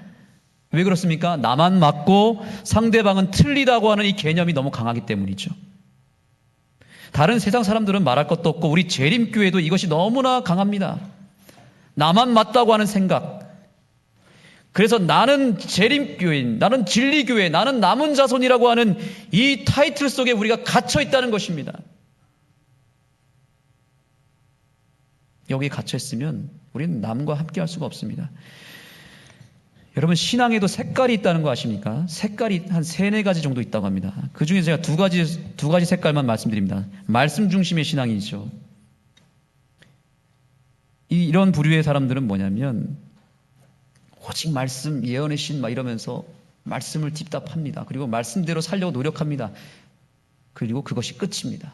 왜 그렇습니까? 나만 맞고 상대방은 틀리다고 하는 이 개념이 너무 강하기 때문이죠. 다른 세상 사람들은 말할 것도 없고 우리 재림교회도 이것이 너무나 강합니다. 나만 맞다고 하는 생각. 그래서 나는 재림교인, 나는 진리교회, 나는 남은 자손이라고 하는 이 타이틀 속에 우리가 갇혀 있다는 것입니다. 여기에 갇혀 있으면 우리는 남과 함께 할 수가 없습니다. 여러분, 신앙에도 색깔이 있다는 거 아십니까? 색깔이 한 3-4가지 정도 있다고 합니다. 그 중에 제가 두 가지 색깔만 말씀드립니다. 말씀 중심의 신앙이죠. 이런 부류의 사람들은 뭐냐면 오직 말씀, 예언의 신 막 이러면서 말씀을 딥답합니다. 그리고 말씀대로 살려고 노력합니다. 그리고 그것이 끝입니다.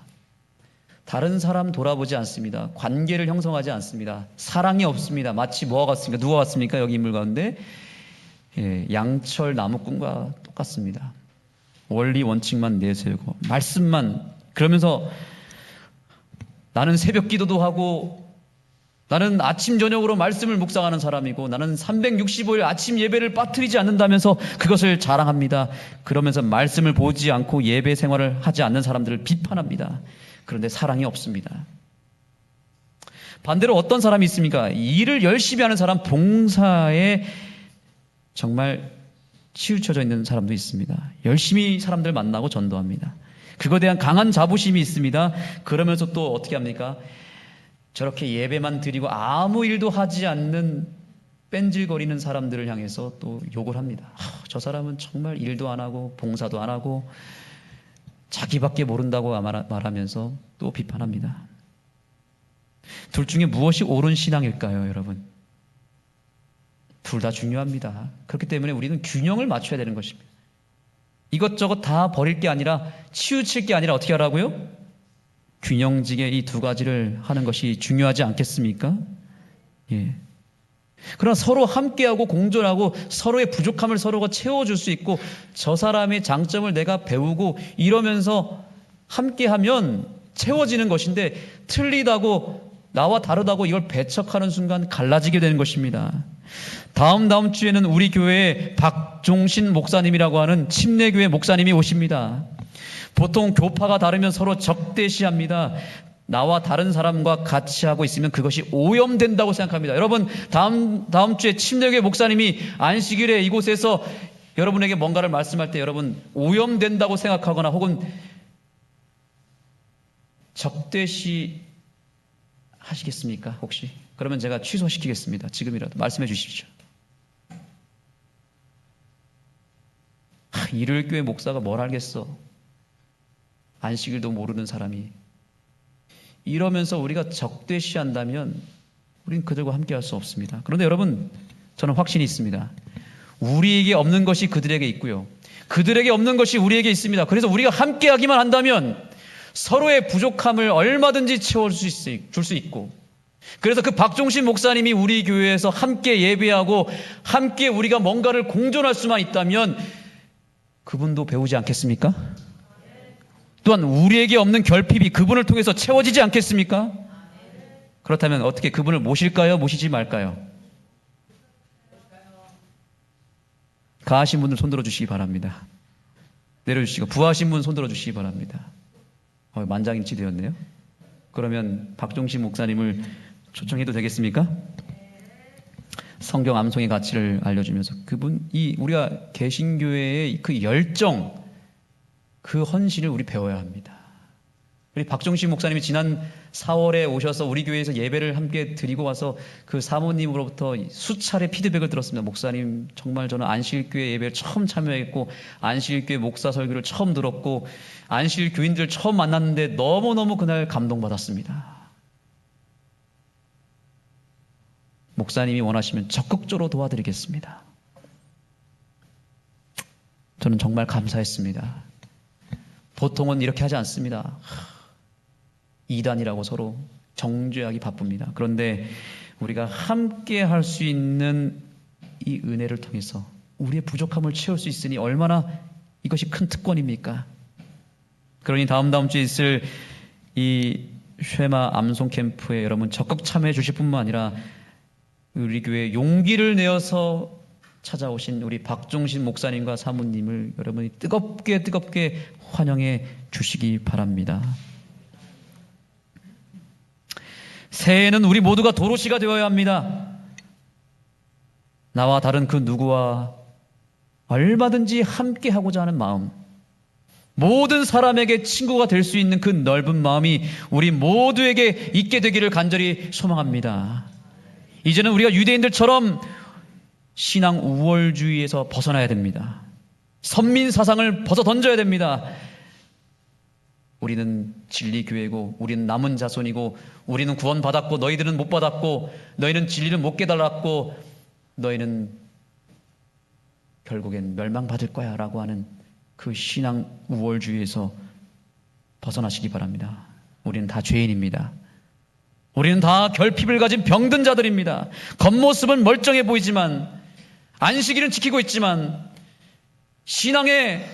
다른 사람 돌아보지 않습니다. 관계를 형성하지 않습니다. 사랑이 없습니다. 마치 뭐가 같습니까? 누가 같습니까? 여기 인물 가운데 양철 나무꾼과 똑같습니다. 원리 원칙만 내세우고 말씀만, 그러면서 나는 새벽 기도도 하고 나는 아침 저녁으로 말씀을 묵상하는 사람이고 나는 365일 아침 예배를 빠뜨리지 않는다면서 그것을 자랑합니다. 그러면서 말씀을 보지 않고 예배 생활을 하지 않는 사람들을 비판합니다. 그런데 사랑이 없습니다. 반대로 어떤 사람이 있습니까? 일을 열심히 하는 사람, 봉사에 정말 치우쳐져 있는 사람도 있습니다. 열심히 사람들 만나고 전도합니다. 그거에 대한 강한 자부심이 있습니다. 그러면서 또 어떻게 합니까? 저렇게 예배만 드리고 아무 일도 하지 않는 뺀질거리는 사람들을 향해서 또 욕을 합니다. 저 사람은 정말 일도 안 하고 봉사도 안 하고 자기밖에 모른다고 말하면서 또 비판합니다. 둘 중에 무엇이 옳은 신앙일까요, 여러분? 둘 다 중요합니다. 그렇기 때문에 우리는 균형을 맞춰야 되는 것입니다. 이것저것 다 버릴 게 아니라, 치우칠 게 아니라 어떻게 하라고요? 균형지게 이 두 가지를 하는 것이 중요하지 않겠습니까? 예. 그러나 서로 함께하고 공존하고 서로의 부족함을 서로가 채워줄 수 있고 저 사람의 장점을 내가 배우고 이러면서 함께하면 채워지는 것인데, 틀리다고 나와 다르다고 이걸 배척하는 순간 갈라지게 되는 것입니다. 다음 주에는 우리 교회에 박종신 목사님이라고 하는 침례교회 목사님이 오십니다. 보통 교파가 다르면 서로 적대시합니다. 나와 다른 사람과 같이 하고 있으면 그것이 오염된다고 생각합니다. 여러분, 다음 주에 침례교회 목사님이 안식일에 이곳에서 여러분에게 뭔가를 말씀할 때 여러분 오염된다고 생각하거나 혹은 적대시 하시겠습니까? 혹시? 그러면 제가 취소시키겠습니다. 지금이라도 말씀해 주십시오. 일요일교회 목사가 뭘 알겠어? 안식일도 모르는 사람이. 이러면서 우리가 적대시한다면 우리는 그들과 함께 할 수 없습니다. 그런데 여러분, 저는 확신이 있습니다. 우리에게 없는 것이 그들에게 있고요, 그들에게 없는 것이 우리에게 있습니다. 그래서 우리가 함께 하기만 한다면 서로의 부족함을 얼마든지 채워줄 수 있고, 그래서 그 박종신 목사님이 우리 교회에서 함께 예배하고 함께 우리가 뭔가를 공존할 수만 있다면 그분도 배우지 않겠습니까? 또한 우리에게 없는 결핍이 그분을 통해서 채워지지 않겠습니까? 그렇다면 어떻게 그분을 모실까요? 모시지 말까요? 가하신 분들 손들어 주시기 바랍니다. 내려주시고 부하신 분 손들어 주시기 바랍니다. 만장일치 되었네요. 그러면 박종신 목사님을 초청해도 되겠습니까? 성경 암송의 가치를 알려주면서 우리가 개신교회의 그 열정, 그 헌신을 우리 배워야 합니다. 우리 박종신 목사님이 지난 4월에 오셔서 우리 교회에서 예배를 함께 드리고 와서 그 사모님으로부터 수차례 피드백을 들었습니다. 목사님, 정말 저는 안식일교회 예배를 처음 참여했고 안식일교회 목사 설교를 처음 들었고 안식일 교인들 처음 만났는데 너무너무 그날 감동받았습니다. 목사님이 원하시면 적극적으로 도와드리겠습니다. 저는 정말 감사했습니다. 보통은 이렇게 하지 않습니다. 이단이라고 서로 정죄하기 바쁩니다. 그런데 우리가 함께 할 수 있는 이 은혜를 통해서 우리의 부족함을 채울 수 있으니 얼마나 이것이 큰 특권입니까? 그러니 다음 주에 있을 이 쉐마 암송 캠프에 여러분 적극 참여해 주실 뿐만 아니라 우리 교회 용기를 내어서 찾아오신 우리 박종신 목사님과 사모님을 여러분이 뜨겁게 환영해 주시기 바랍니다. 새해에는 우리 모두가 도로시가 되어야 합니다. 나와 다른 그 누구와 얼마든지 함께 하고자 하는 마음, 모든 사람에게 친구가 될 수 있는 그 넓은 마음이 우리 모두에게 있게 되기를 간절히 소망합니다. 이제는 우리가 유대인들처럼 신앙 우월주의에서 벗어나야 됩니다. 선민 사상을 벗어 던져야 됩니다. 우리는 진리교회고 우리는 남은 자손이고 우리는 구원받았고 너희들은 못 받았고 너희는 진리를 못 깨달았고 너희는 결국엔 멸망받을 거야 라고 하는 그 신앙 우월주의에서 벗어나시기 바랍니다. 우리는 다 죄인입니다. 우리는 다 결핍을 가진 병든 자들입니다. 겉모습은 멀쩡해 보이지만 안식일은 지키고 있지만 신앙의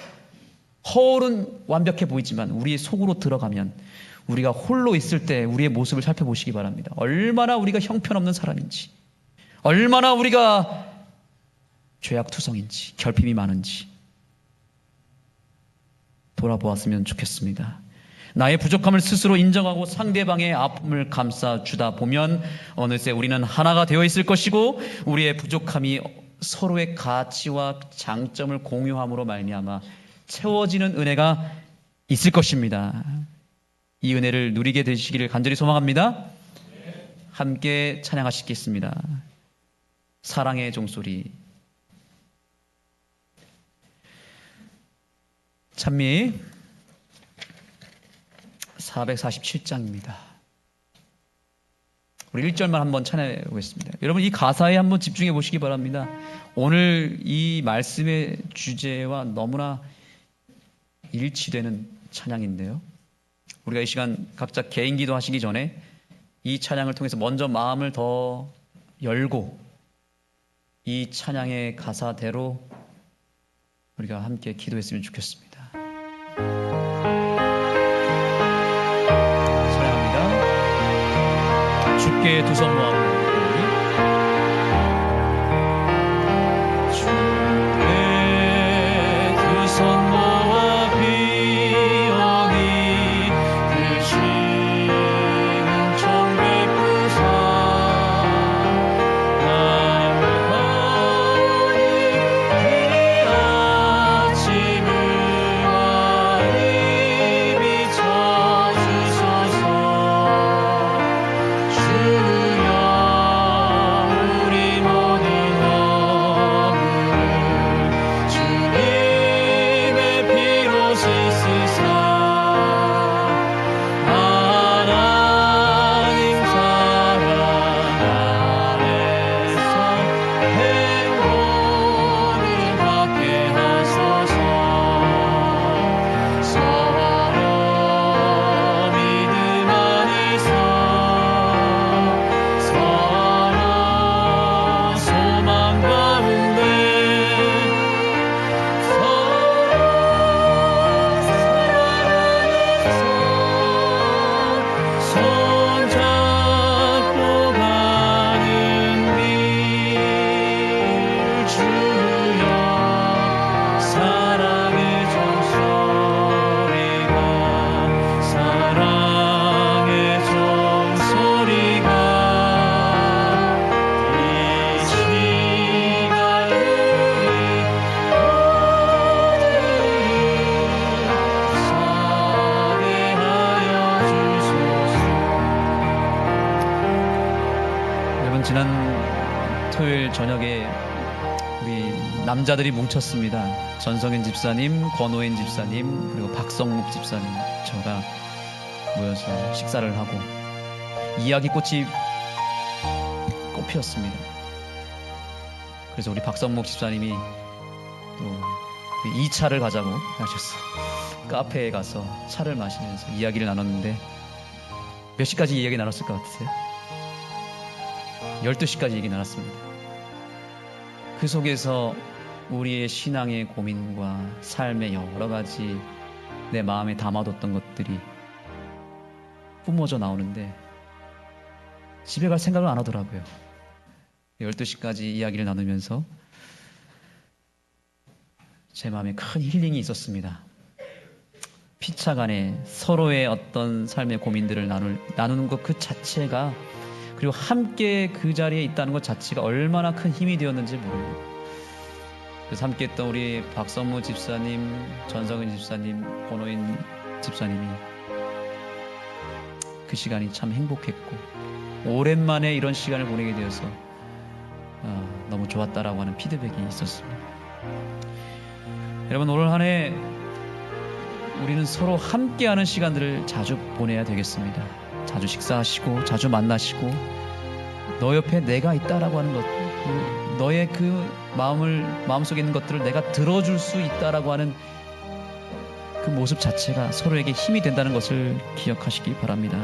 허울은 완벽해 보이지만 우리의 속으로 들어가면 우리가 홀로 있을 때 우리의 모습을 살펴보시기 바랍니다. 얼마나 우리가 형편없는 사람인지, 얼마나 우리가 죄악투성인지, 결핍이 많은지 돌아보았으면 좋겠습니다. 나의 부족함을 스스로 인정하고 상대방의 아픔을 감싸주다 보면 어느새 우리는 하나가 되어 있을 것이고 우리의 부족함이 서로의 가치와 장점을 공유함으로 말미암아 채워지는 은혜가 있을 것입니다. 이 은혜를 누리게 되시기를 간절히 소망합니다. 함께 찬양하시겠습니다. 사랑의 종소리. 찬미 447장입니다. 우리 1절만 한번 찬양해 보겠습니다. 여러분 이 가사에 한번 집중해 보시기 바랍니다. 오늘 이 말씀의 주제와 너무나 일치되는 찬양인데요. 우리가 이 시간 각자 개인 기도하시기 전에 이 찬양을 통해서 먼저 마음을 더 열고 이 찬양의 가사대로 우리가 함께 기도했으면 좋겠습니다. 찬양합니다. 주께 두 손 모아 저녁에 우리 남자들이 뭉쳤습니다. 전성현 집사님, 권호인 집사님, 그리고 박성묵 집사님, 저가 모여서 식사를 하고 이야기꽃이 꽃피었습니다. 그래서 우리 박성묵 집사님이 또 2차를 가자고 하셨어. 카페에 가서 차를 마시면서 이야기를 나눴는데 몇 시까지 이야기 나눴을 것 같으세요? 12시까지 얘기 나눴습니다. 그 속에서 우리의 신앙의 고민과 삶의 여러 가지 내 마음에 담아뒀던 것들이 뿜어져 나오는데 집에 갈 생각을 안 하더라고요. 12시까지 이야기를 나누면서 제 마음에 큰 힐링이 있었습니다. 피차간에 서로의 어떤 삶의 고민들을 나누는 것 그 자체가, 그리고 함께 그 자리에 있다는 것 자체가 얼마나 큰 힘이 되었는지 모릅니다. 그래서 함께 했던 우리 박선무 집사님, 전성은 집사님, 권호인 집사님이 그 시간이 참 행복했고 오랜만에 이런 시간을 보내게 되어서 너무 좋았다라고 하는 피드백이 있었습니다. 여러분, 올 한 해 우리는 서로 함께하는 시간들을 자주 보내야 되겠습니다. 자주 식사하시고 자주 만나시고 너 옆에 내가 있다라고 하는 것, 너의 그 마음속에 있는 것들을 내가 들어줄 수 있다라고 하는 그 모습 자체가 서로에게 힘이 된다는 것을 기억하시기 바랍니다.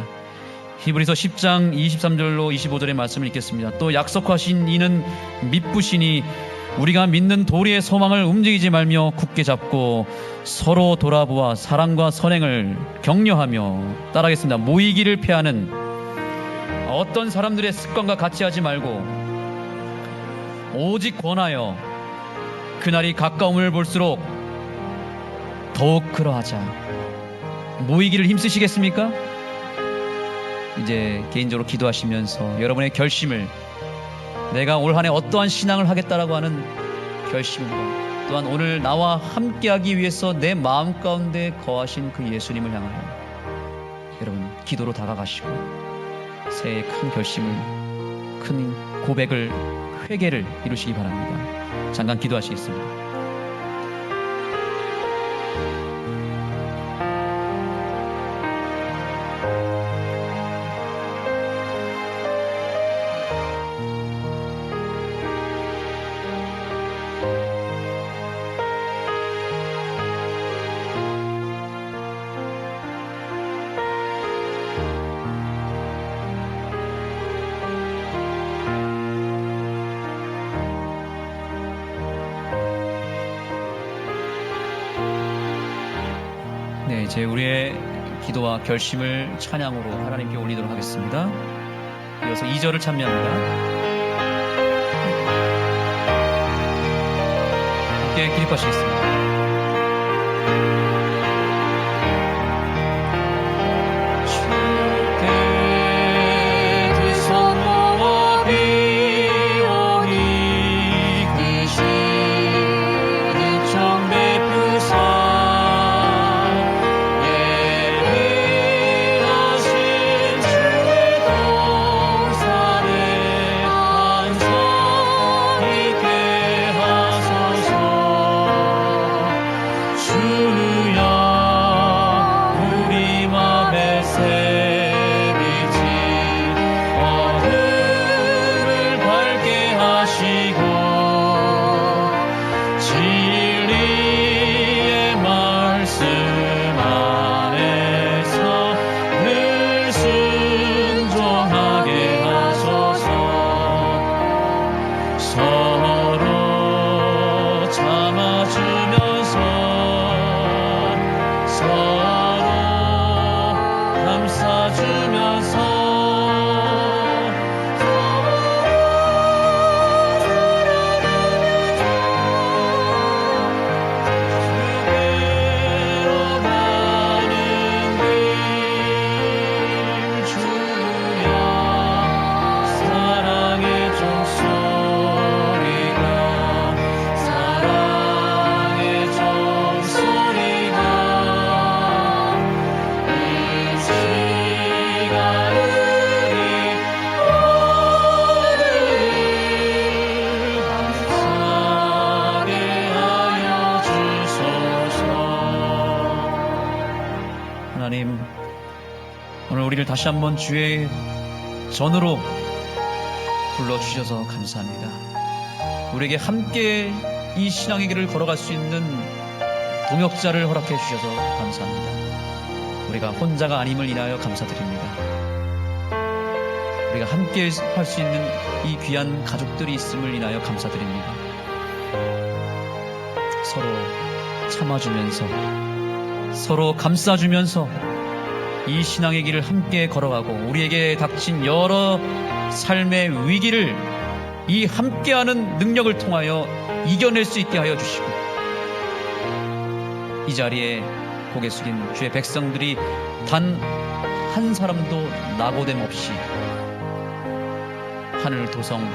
히브리서 10장 23절로 25절의 말씀을 읽겠습니다. 또 약속하신 이는 미쁘시니 우리가 믿는 도리의 소망을 움직이지 말며 굳게 잡고 서로 돌아보아 사랑과 선행을 격려하며, 따라하겠습니다. 모이기를 피하는 어떤 사람들의 습관과 같이 하지 말고 오직 권하여 그날이 가까움을 볼수록 더욱 그러하자. 모이기를 힘쓰시겠습니까? 이제 개인적으로 기도하시면서 여러분의 결심을, 내가 올 한 해 어떠한 신앙을 하겠다라고 하는 결심과 또한 오늘 나와 함께하기 위해서 내 마음 가운데 거하신 그 예수님을 향하여 여러분 기도로 다가가시고 새해 큰 결심을, 큰 고백을, 회개를 이루시기 바랍니다. 잠깐 기도하시겠습니다. 네, 이제 우리의 기도와 결심을 찬양으로 하나님께 올리도록 하겠습니다. 이어서 2절을 찬미합니다. 함께 기립하시겠습니다. 하나님, 오늘 우리를 다시 한번 주의 전으로 불러주셔서 감사합니다. 우리에게 함께 이 신앙의 길을 걸어갈 수 있는 동역자를 허락해 주셔서 감사합니다. 우리가 혼자가 아님을 인하여 감사드립니다. 우리가 함께 할 수 있는 이 귀한 가족들이 있음을 인하여 감사드립니다. 서로 참아주면서 서로 감싸주면서 이 신앙의 길을 함께 걸어가고 우리에게 닥친 여러 삶의 위기를 이 함께하는 능력을 통하여 이겨낼 수 있게 하여 주시고, 이 자리에 고개 숙인 주의 백성들이 단 한 사람도 낙오됨 없이 하늘 도성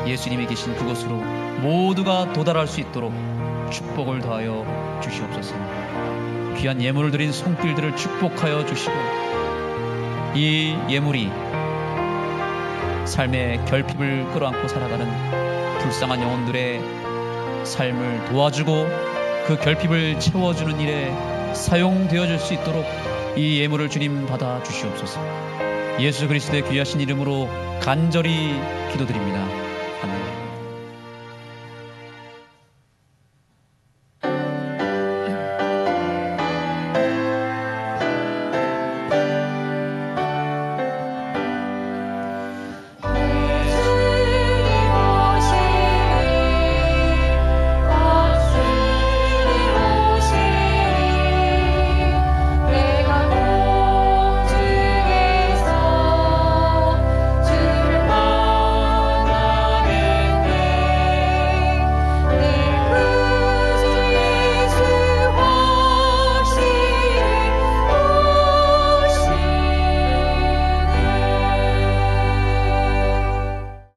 예수님이 계신 그곳으로 모두가 도달할 수 있도록 축복을 더하여 주시옵소서. 귀한 예물을 드린 손길들을 축복하여 주시고, 이 예물이 삶의 결핍을 끌어안고 살아가는 불쌍한 영혼들의 삶을 도와주고 그 결핍을 채워주는 일에 사용되어질 수 있도록 이 예물을 주님 받아 주시옵소서. 예수 그리스도의 귀하신 이름으로 간절히 기도드립니다.